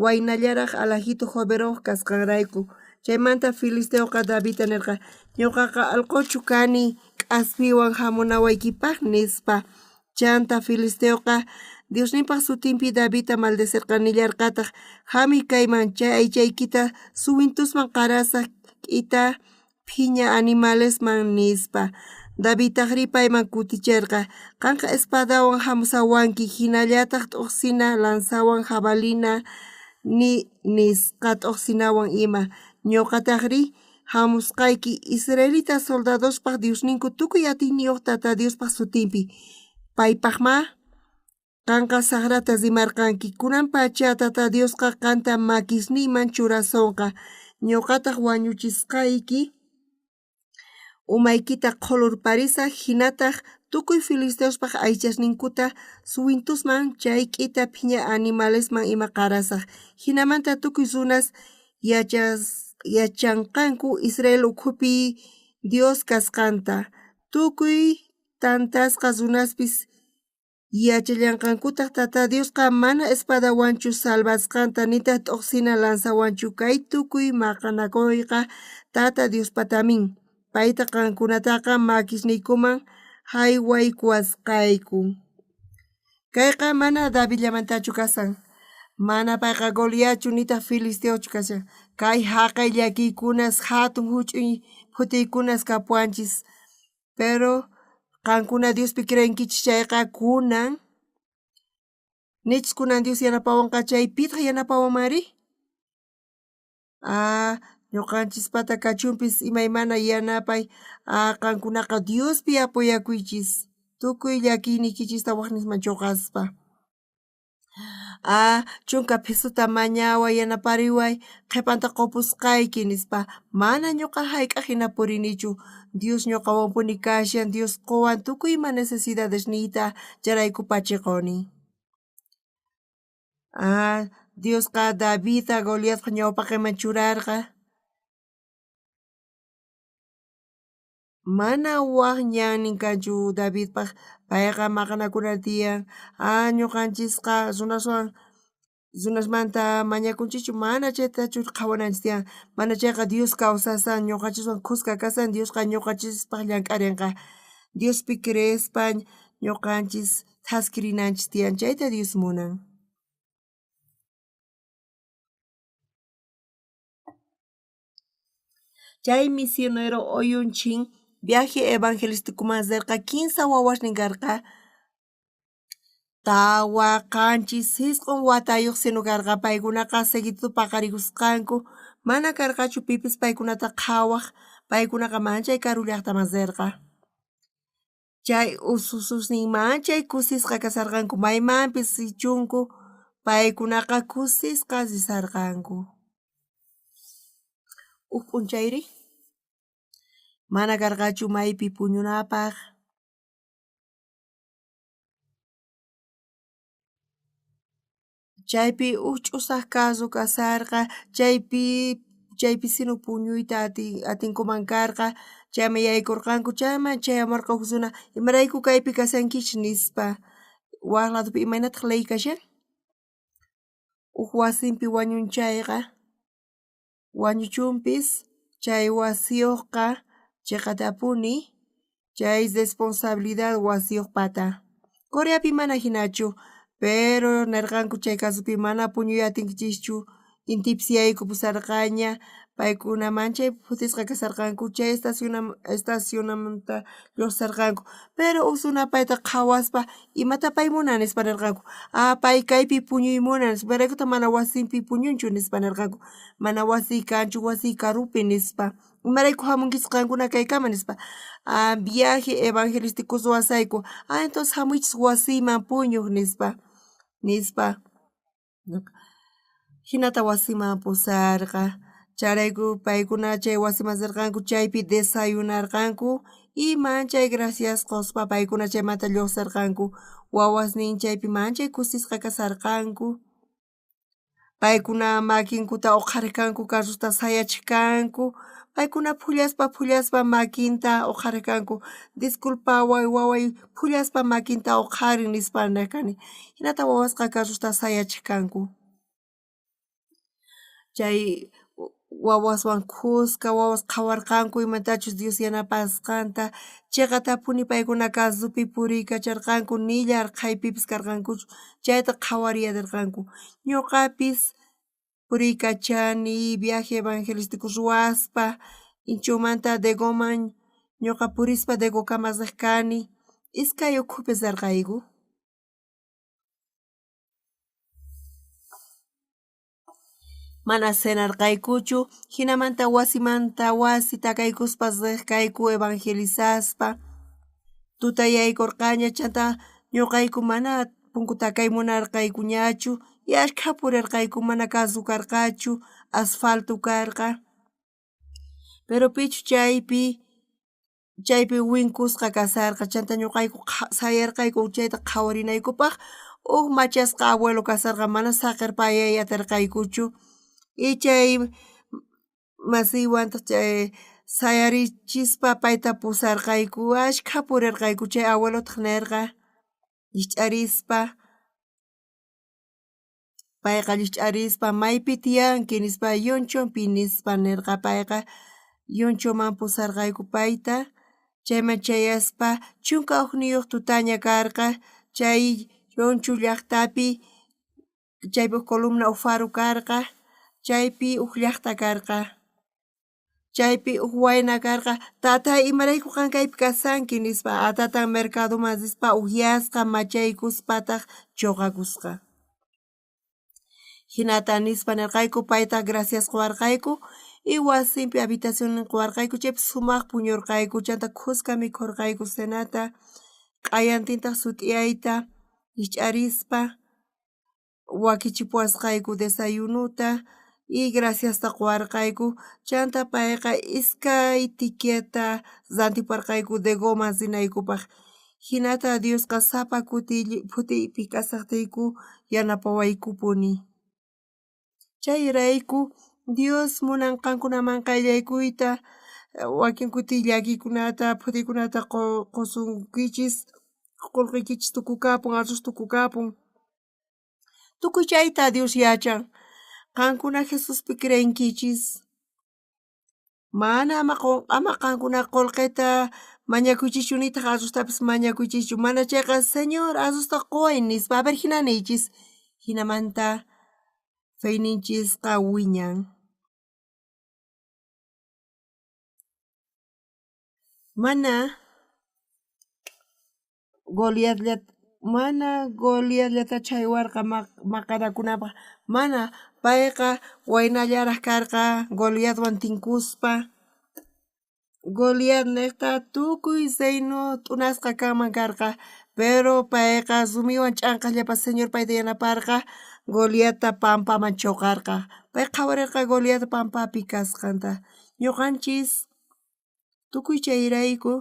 waynallaraq alajito joveroq kasqanrayku chaymanta Filisteuqa Davidta nirqa ñuqaqa allquchu kani k'aspiwan hamunawaykipaq nispa chanta Filisteuqa Diosninpaq sutinpi Davidta maldecirqanillarqataq hami kayman chay aychaykita suwintusman qarasaq k'ita phiña animalesman nispa Davidtaqri payman kutichirqa qanqa espadawan hamusawanki hinallataq t'uqsina lanzawan jabalina nisqa t'uqsinawan ima ñuqataqri hamusqayki Israelita soldadospaq Diosninku tukuy atiyniyoq tata Diospaq sutinpi paypaqma qanqa saqrata rimarqanki kunan pacha tata Diosqa qanta makisniyman churasunqa ñuqataq wañuchisqayki umaykita qhulurparisaq hinataq tukuy filisteospaq aychasninkuta suwintusman chay k'ita phiña animalesman ima qarasaq hinamanta tukuy runas yachanqanku Israel ukhupi Dios kasqanta tukuy tantasqa runaspis yachallanqankutaq tata Diosqa mana espadawanchu salvasqanta nitaq t'uqsina lanzawanchu kay tukuy maqanakuyqa tata Diospatamin payta qankunataqa makisniykuman haywaykuwasqayku kayqa mana Davidllamantachu kasan mana payqa Goliatchu nitaq Filisteochu kashan kay haqay llakiykunas hatun huch'uy futiykunas kapuanchis pero qankuna Diospi creenkichis chayqa kunan nichis kunan Dios yanapawanqa chay pitaq yanapawanmari ñuqanchispata kachunpis imaymana yanapay qankunaqa Diospi apuyakuychis tukuy llakiynikichista waqnisman chuqaspa chunka Jesusta mañaway yanapariway qhipanta qupusqayki nispa mana ñuqa hayk'a hina purinichu Dios ñuqawanpuni kashan Dios quwan tukuy ima necesidadesniyta charayku pachiquni Diosqa Davidta Goliatqa ñawpaqman churarqa mana waq ñannin kanchu Davidpaq payqa maqanakuna tiyan ñuqanchisqa runasmanta mañakunchichu mana chaytachu qhawananchis tiyan mana chayqa Dios kawsasan ñuqanchiswan qusqa kasan Diosqa ñuqanchispaq llank'arinqa Diospi creespa ñuqanchis hask'rinanchis tiyan chayta Dios munan chay misionero Oyunchin viaje evangelísticoman rirqa 15 wawasnin karqa tawa qanchis sisqun watayuq sinu karqa paykunaqa seguido paqarikusqanku mana karqachu pipis paykunata qhawaq paykunaqa manchay karu llaqtaman rirqa chay ususninman chay kusisqa kasarqanku maymanpis sichunku paykunaqa kusisqa risarqanku p'unchayri mana karqachu maypi puñunapaq chaypi ch'usaq kasu kasarqa chaypi sinu puñuyta atinkuman karqa chayman yaykurqanku chayman chayamarqa huk runa imarayku kaypi kasankichis nispa waq ladupi imaynataq ley kashan huk wasinpi wañunchayqa wañuchunpis chay wasiyuqqa chiqatapuni chay responsabilidad wasiyuqpata Coreapi mana hinachu pero nirqanku chay kasupi mana puñuy atinkichischu intipis yayku pusarqaña paykunaman chay futisqa kasarqanku chay estacionamanta lluqsarqanku pero huk runa payta qhawaspa imata pay munan nispa nirqanku pay kaypi puñuy munan imaraykuta mana wasinpi puñunchu nispa nirqanku mana wasi kanchu wasi karupi nispa imarayku hamunkichisqa qankuna kaykama nispa viaje evangelístico ruwasayku entonces hamuychis wasiyman puñuq nispa hinata wasiman pusarqa charayku paykuna chay wasiman rirqanku chaypi desayunarqanku y manchay gracias quspa paykuna chaymanta lluqsirqanku wawasnin chaypi manchay kusisqa kasarqanku paykuna makinkuta uqharirqanku carrusta sayachikanku paykuna phullaspa makinta uqharirqanku disculpaway waway phullaspa makinta uqharin nispa nirqani hinata wawasqa carrusta sayachikanku chay wawaswan qusqa wawas qhawarqanku imatachus Dios yanapasqanta chiqatapuni paykuna kasupi puriykacharqanku nillar qaypipis karqankuchu chayta qhawariyarqanku ñuqapis puriykachani viaje evangelístico ruwaspa inchumanta Degoman ñuqa purispa Degokama riq kani iskay ukhupi rirqayku mana senarqaykuchu hinamanta wasimanta wasi takaykuspa riqkayku evangelizaspa tutayaykurqaña chanta ñuqayku mana punku takay munarqaykuñachu yashkha purirqayku mana kasu karqachu asfalto karqa Pero pichu chaypi winkusqa kasarqa chanta ñuqayku sayarqayku chayta qhawarinaykupaq machasqa abuelo kasarqa mana saqirpayay atarqaykuchu y chay masiywanta sayarichispa payta pusarqayku ashkha purirqayku chay abuelotaq nerqa llich'arispa payqa llich'arispa maypi tiyanki nispa yunchunpi nispa nirqa payqa yunchuman pusarqayku payta chayman chayaspa chunka ugniyuq tutaña karqa chay yunchu llaqtapi chaypi columna faro karqa chaypi llaqta karqa chaypi wayna karqa tatay imarayku qankaypi kasanki nispa atatan mercadoman nispa yasqa machaykuspataq chuqakusqa hinata nispa nirqayku payta gracias qhawarqayku y wasinpi habitacionnin qhawarqayku chaypi sumaq puñurqayku chanta khusqa mikhurqayku senata q'ayantinta sut'iyayta llich'arispa wakichipuwasqayku desayunuta y graciasta qhawarqayku chanta payqa iskay tikiata rantiparqayku de goma sinaykupaq hinata Diosqa sapa futiypi kasaqtiyku yanapawaykupuni chayrayku Dios munanqankunaman qayllaykuyta wakin kuti llakikunata futiykunata qusunkichis qullqiykichis tukukapun arroz tukukapun tukuy chayta Dios yachan qankuna Jesuspi creenkichis mana ama qankuna qullqita mañakuychischu nitaq arroztapis mañakuychischu mana chayqa Señor arrozta quway nispa a ver hina niychis hinamanta feyninchisqa wiñan mana Goliatllata chaywarqa maqanakunapaq mana payqa waynallaraq karqa Goliatwan tinkuspa Goliat niqta tukuy zeynu t'unasqa kanman karqa pero payqa rumiwan ch'anqaqllapas Señor payta yanaparqa Goliatta pampaman chuqarqa pay qhawarirqa Goliat pampapi kasqanta ñuqanchis tukuy chayrayku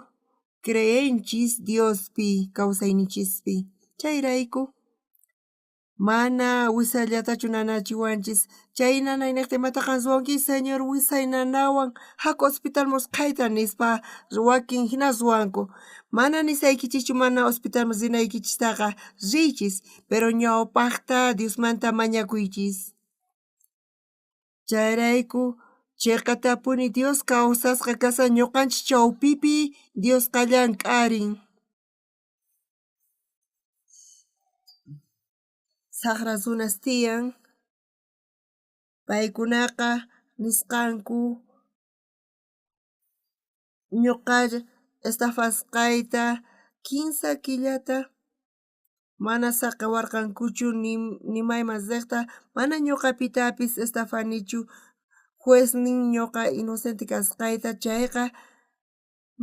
creenchis Diospi kawsayninchispi chayrayku mana wisallatachu nanachiwanchis chay nanay niqtin imataqan ruwanki Señor wisay nanawan haku hospital musqayta nispa wakin hina ruwanku mana nisaykichischu mana hospitalman rinaykichistaqa riychis pero ñawpaqta Diosmanta mañakuychis chayrayku chiqatapuni Dios kawsasqa kasa ñuqanchis chawpipi Diosqa llank'arin saqra runas tiyan paykunaqa nisqanku ñuqa estafasqayta 15 killata mana saqawarqankuchu ni mayman riqta mana ñuqapitapis estafanichu jueznin ñuqa inocente kasqayta chayqa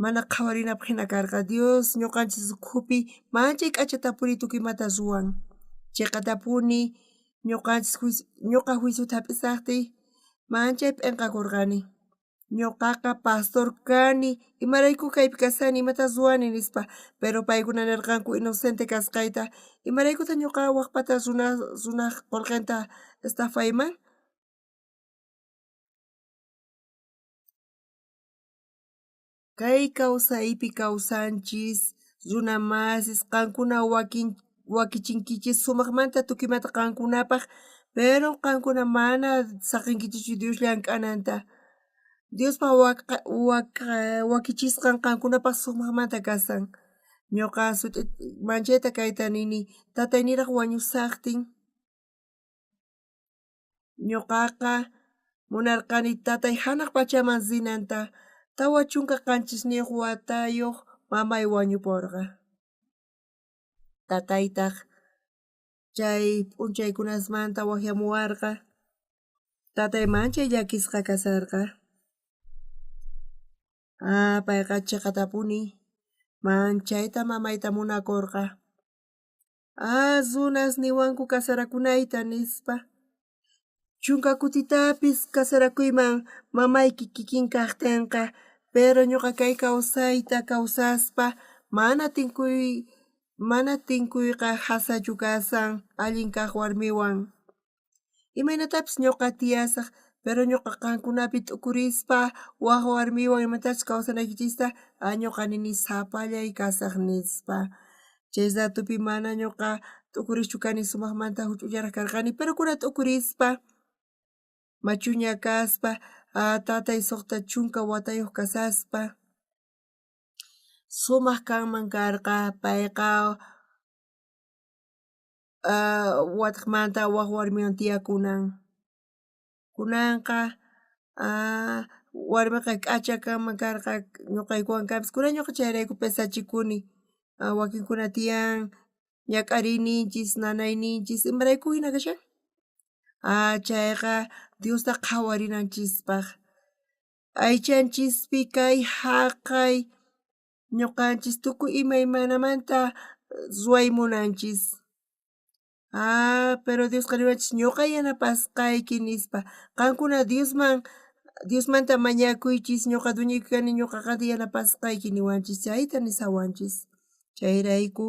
mana qhawarinapaq hina karqa Dios ñuqanchis ukhupi manchay k'achatapuni tukuymanta ruwan chiqatapuni ñuqa juiciuta hap'isaqtiy manchay p'inqakurqani ñuqaqa pastor kani imarayku kaypi kasani imata ruwani nispa pero paykuna nirqanku inocente kasqayta imaraykutaq ñuqa waqpata runaq qullqinta estafayman kay kawsaypi kawsanchis runa masis qankuna wakichinkichis sumaqmanta tukuymanta qankunapaq pero qankuna mana saqinkichikchu Dios llank'ananta Diospa wakichisqan qankunapaq sumaqmanta kasan ñuqa manchayta kayta nini tatay niraq wañusaqtin ñuqaqa munarqani tatay hanaq pachaman rinanta tawa chunka qanchisniyuq watayuq mamay wañupurqa tataytaq chay p'unchaykunasmanta waqyamuwarqa tatay manchay llakisqa kasarqa payqa chiqatapuni manchayta mamayta munakurqa runas niwanku kasarakunayta nispa chunka kutitapis kasarakuyman mamayki kikin kaqtinqa, pero ñuqa kay kawsayta kawsaspa mana tinkuyqa hasachu kasan allin kaq warmiwan. Imaynatapis ñuqa tiyasaq, pero ñuqa qankunapi t'ukurispa waq warmiwan imatachus kawsanaykichista ñuqa nini sapallay kasaq nispa. Chay ratupi mana ñuqa t'ukurischu kani sumaqmanta huch'ullaraq karqani, pero kuna t'ukurispa machuña kaspa tatay suqta chunka watayuq kasaspa sumaq kanman karqa payqa wataqmanta waq warmiwan tiyakunan. Kunanqa warmiqa k'acha kanman karqa ñuqaykuwan kanpis kunan ñuqa chayrayku pesachikuni, wakinkuna tiyan ñak'ariyninchis nanayninchis imarayku hina kashan? Chayqa Diosta qhawarinanchispaq, aychanchispi kay haqay ñuqanchis tukuy imaymanamanta ruwaymunanchis. Pero Diosqa niwanchis ñuqa yanapasqayki nispa, qankuna Diosmanta mañakuychis ñuqa duñuyki kani ñuqaqata yanapasqayki niwanchis, chayta nisawanchis. Chayrayku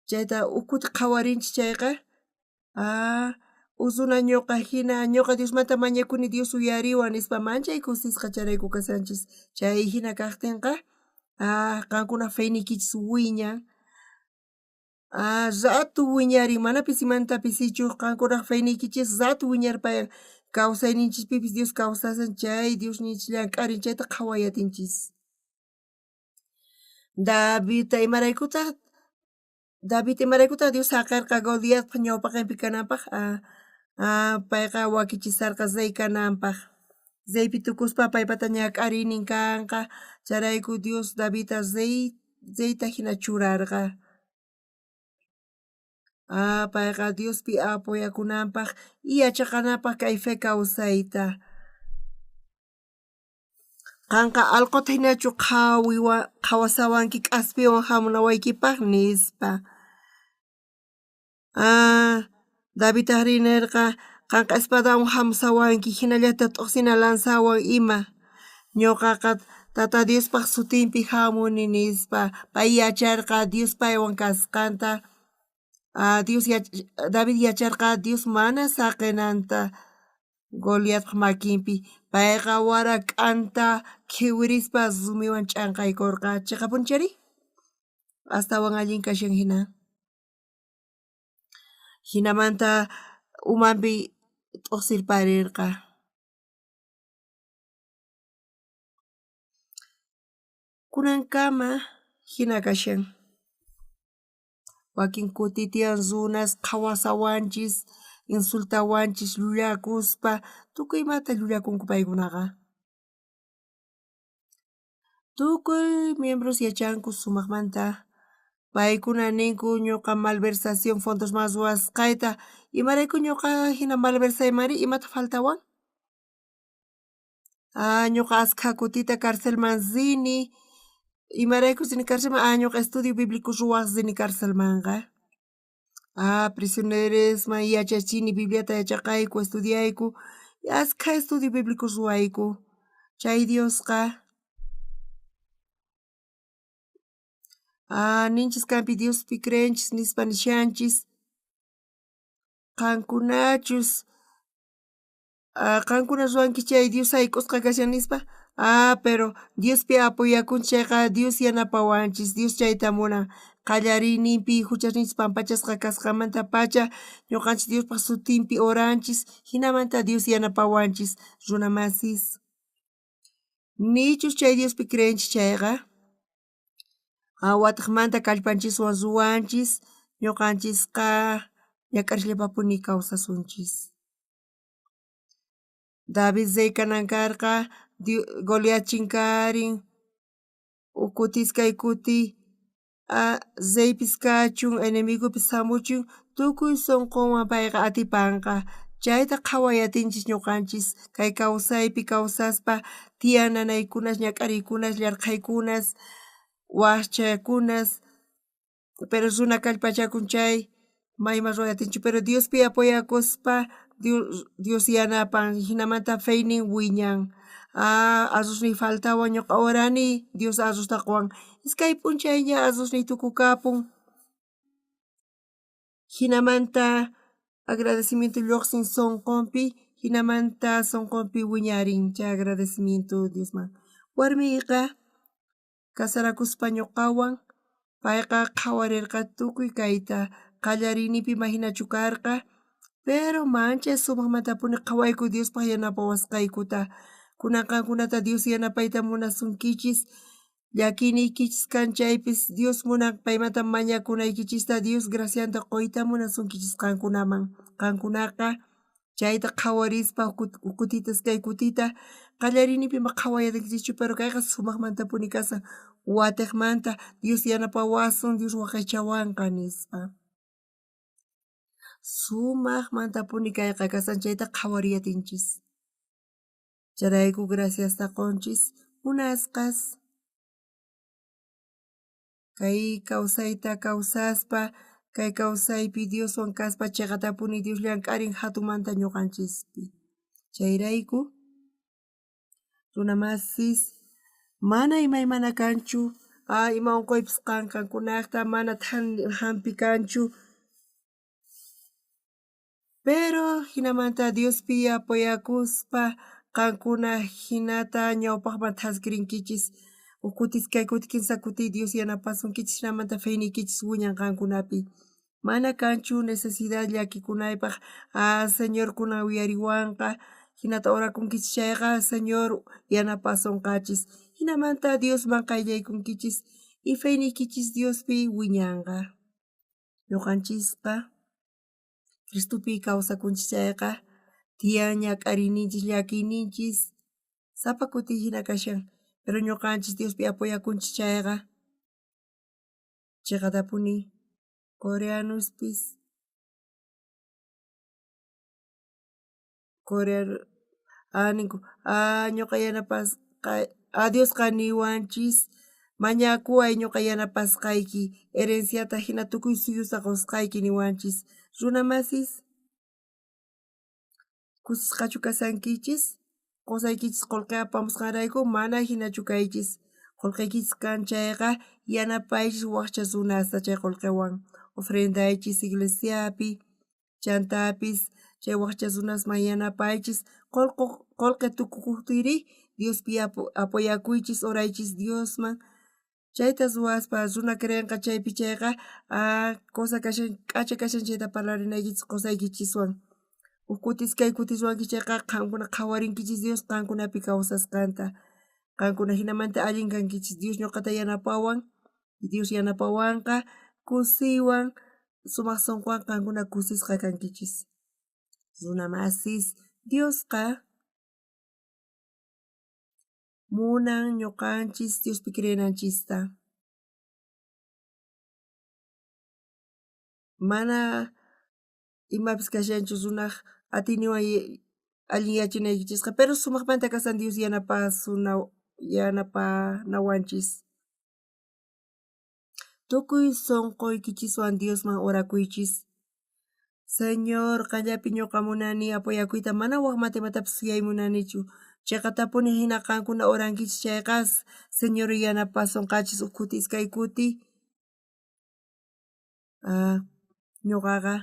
chayta ukhuta qhawarinchis chayqa usuna ñuqa hina ñuqa Diosmanta mañakuni Dios uyariwan nispa manchay kusisqa chayrayku kasanchis. Chay hina kaqtinqa qankuna feyniykichis wiñan, ratu wiñarin manapis imantapis ichuq qankunaq feyniykichis ratu wiñarpayan kawsayninchispipis Dios kawsasan chay Diosninchis llank'arin chayta qhawayatinchis. David imaraykutaq Dios haqirqa Goliatpa ñawpaqinpi kananpaq, payqa wakichisarqa rey kananpaq. Reypi tukuspa paypata ñak'ariynin kanqa, chayrayku Dios Davidta reyta hina churarqa. Payqa Diospi apoyakunanpaq y yachaqanapaq kay fe kawsayta. Qanqa allquta hinachu qhawasawanki k'aspiwan hamunawaykipaq nispa. Davidtaq rinirqa qanqa espadawan hamusawanki hinallata t'uqsina lanzawan ima. Ñuqaqa Tata Diospaq sutinpi hamuni nispa, pay yacharqa Dios paywan kasqanta. David yacharqa Dios mana saqinanta Goliatpa makinpi, payqa wara k'anta khiwirispa rumiwan ch'anqaykurqa, chayqa punchari astawan allin kashan hina. Hinamanta umanpi t'uqsirparirqa. Kunankama hina kashan. Wakin kuti tiyan runas qhawasawanchis, insultawanchis, llullakuspa, tukuy imata llullakunku paykunaqa. Tukuy miembros yachanku sumaqmanta, paykuna ninku ñuqa malversación fondosman ruwasqayta, imarayku ñuqa hina malversaymari imata faltawan? Ñuqa askha kutita carcelman rini, imaraykus rini carcelman, ñuqa estudio biblico ruwaq rini carcelmanqa. Prisioneresman yachachini Bibliata yachaqayku, estudiayku, askha estudio biblico ruwayku. Chay Diosqa ninchis kanpi Diospi creenchis nispa nishanchis, qankunachus qankuna ruwanki chay Dios hayk'usqa kashan nispa, pero Diospi apoyakunchis chayqa Dios yanapawanchis, Dios chayta munan. Qallariyninpi huchasninchis pampachasqa kasqamanta pacha ñuqanchis Diospaq sutinpi oranchis, hinamanta Dios yanapawanchis runa masis. Nichus chay Diospi creenchis chayqa, wataqmanta kallpanchiswan ruwanchis, ñuqanchisqa ñak'arishllapapuni kawsasunchis. David rey kanan karqa, Goliat chinkarin, ukutis kay kuti reypis kachun, enemigupis hamuchun, tukuy sunqunwan payqa atipanqa. Chayta qhawayatinchis ñuqanchis kay kawsaypi kawsaspa tiyan nanaykunas, ñak'ariykunas, llarqhaykunas, wakchakunas, pero runa kallpachakun chay mayman ruwayatinchu, pero Diospi apoyakuspa Dios yanapan hinamanta feynin wiñan. Asusni faltawan ñuqa orani Dios asustakuan iskay p'unchayña asusni tukukapun. Hinamanta agradecimiento lluqsin sonqonpi hinamanta sonqonpi wiñarin chay agradecimiento Diosman. Warmiqa kasarakuspa ñuqawan payqa qhawarirqa tukuy kayta qallariynipi imahinachu karqa, pero mancha sumaqmantapuni qhawayku Diospaq yanapawasqaykuta. Kunan qankunata Dios yanapayta munasunkichis, llakiniykichis kanchaypis Dios munan paymanta mañakunaykichista Dios gracianta qoyta munasunkichis qankunaman. Qankunaqa chayta qhawarispa kutitas kay kutita qallarinipim ima qhawayarinkichikchu, pero kayqa sumaqmantapuni kashan watiqmanta Dios yanapawasun, Dios waqaychawanqa nispa. Sumaqmantapuni kayqa kashan chayta qhawariyatinchis. Charayku graciasta qunchis munasqas. Kay kawsayta kawsaspa, kay kawsaypi Dioswan kaspa chiqatapuni Dios llank'arin hatunmanta ñuqanchispi. Chayrayku runa masis mana imaymana kanchu, ima unquypis qanqankunaqta mana hampi kanchu, pero hinamanta Diospi apoyakuspa qankuna hinata ñawpaqman hask'rinkichis ukutis kay kuti kinsa kuti Dios yanapasunkichis hinamanta feynikichis wiñan qankunapi. Mana kanchu necesidad llakikunaypaq Señorkuna uyariwanqa hinata orakunkichis chayqa Señor yanapasunqachis. Hinamanta Diosman qayllaykunkichis y feynikichis Diospi wiñanqa. Ñuqanchisqa Cristopi kawsakunchis chayqa tiyan ñak'arininchis llakiyninchis sapa kuti hina kashan, pero ñuqanchis Diospi apoyakunchis chayqa chiqatapuni coreanospis ñuqa yanapasqay Diosqa niwanchis mañakuway ñuqa yanapasqayki herenciata hina tukuy suyusta qusqayki niwanchis. Runa masis kusisqachu kasankichis, qusaykichis qullqi apamusqanrayku mana hinachu kaychis. Qullqiykichis kan chayqa yanapaychis wakcha runasta chay qullqiwan ofrendaychis iglesiapi, chantapis chay wakcha runasman yanapaychis qullqi tukukuptiri Diospi apoyakuychis oraychis Diosman. Chayta ruwaspa runa kriyanqa chaypi chayqa kusa kashan k'acha kashan chayta parlarinaykichis qusaykichiswan. Ukutis kay kutis ruwankichis chayqa qankuna qhawarinkichis Dios qankunapi kawsasqanta. Qankuna hinamanta allin kankichis Dios ñuqata yanapawan, Dios yanapawanqa kusiwan sumaq sunquwan qankuna kusisqa kankichis. Runa masis Diosqa munan ñuqanchis Diospi creynanchista. Mana imapis kashanchu runaq atiniwan allin yachanaychisqa, pero sumaqmanta kashan Dios yanapanawanchis. Tukuy sunquykichisuan Diosman orakuychis. Señor, qallapi ñuqa munani apoyakuyta mana waqmanta imatapis yay munanichu. Chiqatapuni hina qankuna orankichis chayqa Señor yanapasunqachis uk kuti iskay kuti. Ñuqaqa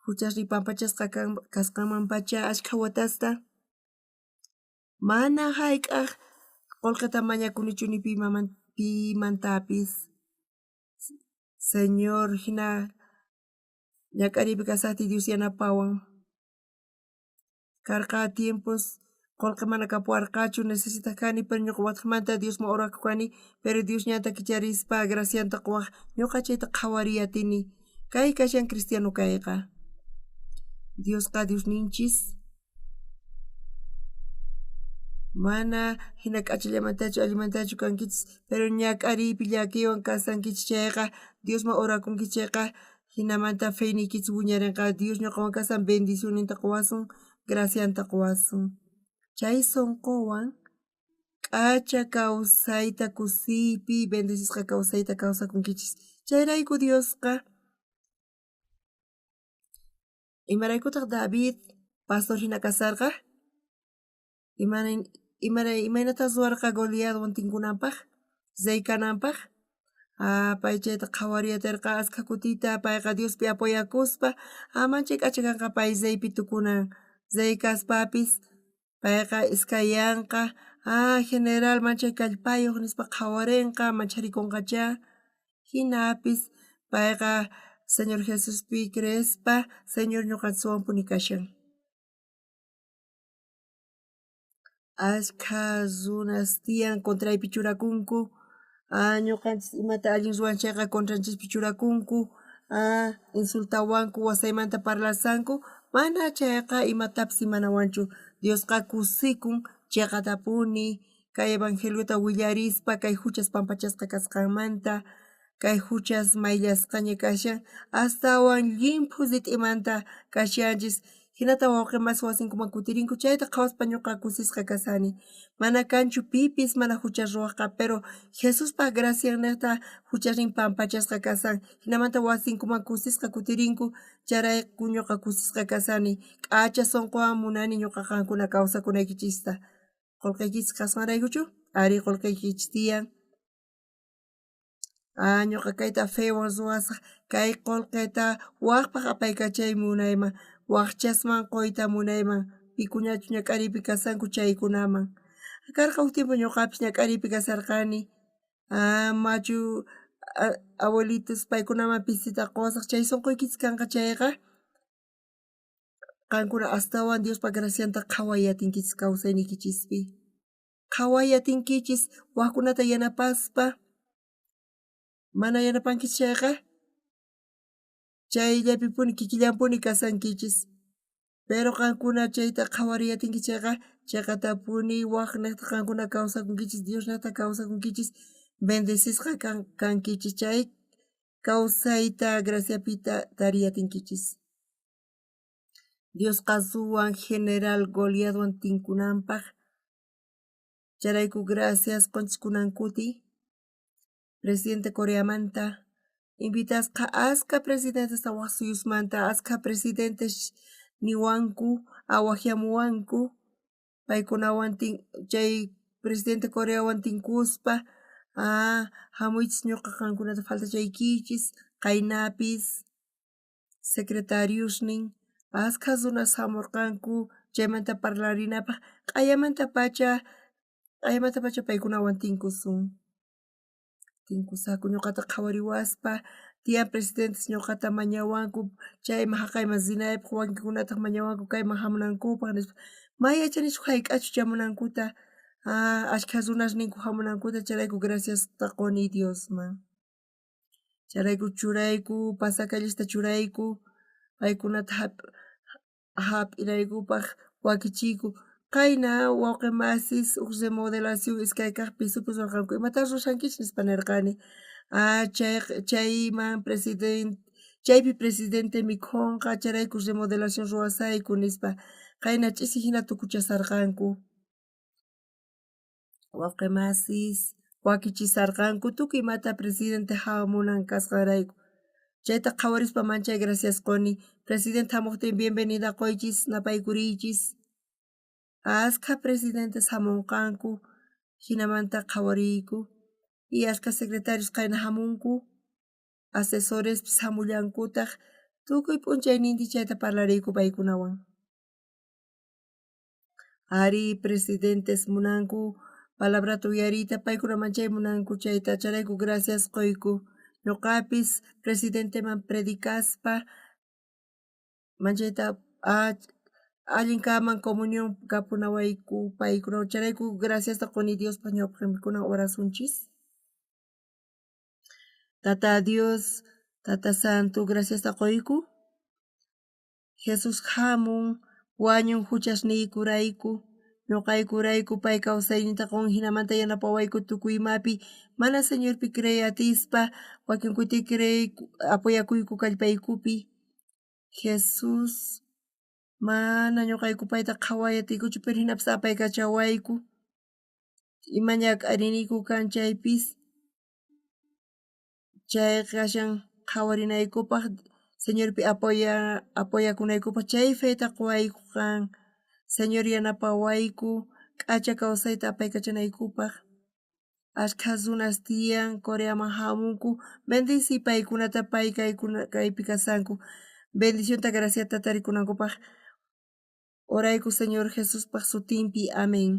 huchasri pampachasqa kasqamanpacha ashkha watasta mana hayk'aq qullqita mañakunichu ni pimantapis. Señor, hina ñak'ariypi kasaqti Dios yanapawan. Karqa tiempos qullqi mana kapuwarqachu necesitaq kani, pero ñuqa waqtiqmanta Diosman orakuq kani, pero Dios ñanta kicharispa gracianta quwaq ñuqa chayta qhawariyatini. Kay kashan cristiano kayqa. Diosqa Diosninchis mana hina k'achallamantachu allimantachu kankichis, pero ñak'ariypi llakiwan kasankichis chayqa Diosman orakunkichis chayqa hinamanta feynikichis wiñarinqa Dios ñuqawan kashan bendicionninta quwasun, gracianta quwasun. Chay sunquwan k'acha kawsayta kusiypi bendisisqa kawsayta kawsakunkichis. Chayrayku Diosqa Imaraykutaq David pastor hina kasarqa, imaynatas ruwarqa Goliatwan tinkunanpaq, llaykananpaq. Pay chayta qhawariyarqa askha kutita payqa Diospi apoyakuspa mancha k'acha kanqa pay llaypi tukunan llayk'aspapis payqa iskayanqa general manchay kallpayuq nispa qhawarinqa mancharikunqacha hinapis payqa Señor Jesuspi creespa Señor ñuqanchikwan puni kashan. Ashkha runas tiyan contraypi churakunku, ñuqanchis imata allin ruwanchayqa contranchispi churakunku, insultawanku wasaymanta parlasanku, mana chayqa imatapis imanawanchu. Diosqa kusikun chiqatapuni, kay evangeliota willarispa kay huchas pampachasqa kasqanmanta, kay huchas mayllasqaña kashan, astawan limpu rit'imanta kashanchis. Hinata wawqi mas wasinkuman kutirinku chayta qhawaspa ñuqa kusisqa kasani. Mana kanchu pipis mana huchas ruwaqqa, pero Jesuspa gracian niqta huchasnin pampachasqa kasan. Hinamanta wasinkuman kusisqa kutirinku, charayku ñuqa kusisqa kasani. K'acha sunquwan munani ñuqa qankuna kawsakunaykichista. Qullqiykichis kasqanraykuchu? Ari qullqiykichis tiyan. Ñuqa kayta fewan ruwasaq, kay qullqita waqpaq apaykachay munayman, waqchasman qoyta munayman, pikuñachu ñak'ariypi kasanku chaykunaman. Karqa huk tiempo ñuqapis ñak'ariypi kasarqani, machu abuelitos paykunaman pisita qusaq chay sunquykichis kanqa chayqa, qankuna astawan Diospa gracianta qhawayatinkichis kawsayniykichispi. Qhawayatinkichis waqkunata yanapaspa, mana yanapankichis chayqa, chayllapipuni kikillampuni kasankichis. Pero qankuna chayta qhawariyatinkichis chayqa, chayqatapuni waq niqta qankuna kawsakunkichis, Dios niqta kawsakunkichis, bendecishqa kankichis chay kawsayta graciapita tariyatinkichis. Diosqa suwan general Goliatwan tinkunanpaq, charayku gracias qunchis kunan kuti, presidente Coreamanta, invitasqa askha presidentes waq suyusmanta, askha presidentes niwanku, awajiamuwanku, paykunawan chay presidente Coreawan tinkuspa, hamuychis ñuqa qankunata faltachaykichis, qaynapis, secretariushnin, askha runas hamurqanku chaymanta parlarinapaq, q'ayamanta pacha paykunawan tinkusun. Tinkusaku ñuqata qhawariwaspa, tiyan presidentes ñuqata mañawanku, chayman haqayman rinaypaq wakinkunataq mañawanku kayman hamunankupaq nispa, mayachá nishpa hayk'achu chamunankuta, ashkha runas ninku hamunankuta charayku graciasta quni Diosman. Charayku churayku, pasacallista churayku, paykunata hap'iraykupaq wakichiyku, qayna wawqi masis huk remodelación iskay kaq pisupis rurarqanku, imata rurashankichis nispa nirqani, chaypi presidente mikhunqa charayku remodelación ruwasayku nispa, qayna ch'isi hina tukuchasarqanku. Wawqi masis wakichisarqanku tukuy imata presidente hamunan kasqanrayku. Chayta qhawarispa manchay gracias quni, presidente hamuptin bienvenida quychis, napaykurichis. Askha presidentes hamunqanku, hinamanta qhawariyku, y askha secretarios qayna hamunku, asesorespis hamullankutaq, tukuy p'unchayninti chayta parlariyku paykunawan. Ari presidentes munanku palabrata uyariyta, paykuna manchay munanku chayta, charayku gracias quyku. Ñuqapis presidenteman predicaspa, manchayta allinkaman comunión kapunawayku paykunawan, charayku graciasta quni Diospa ñawpaqkunawan orasunchis. Tata Dios, Tata Santo, graciasta quyku. Jesus hamun, wañun huchasniykurayku, ñuqaykurayku pay kawsayninta qun hinamanta yanapawayku tukuy imapi, mana Señorpi creyatispa, wakin kuti apoyakuyku kallpaykupi. Jesus mana ñuqayku payta qhawayatiykuchu, pero hinapas apaykachawayku, ima ñak'ariniyku kan chaypis, chay kashan qhawarinaykupaq Señor pi apoya kunaykupas chay feta quwayku kan. Señor yanapawayku k'acha kawsayta apaykachanaykupaq. Ashkhas runas tiyan Coreaman hamunku bendiciy paykunata pay kaypi kasanku. Bendicionta graciata tarikunankupaq. Orayku Señor Jesuspaq sutinpi. Amén.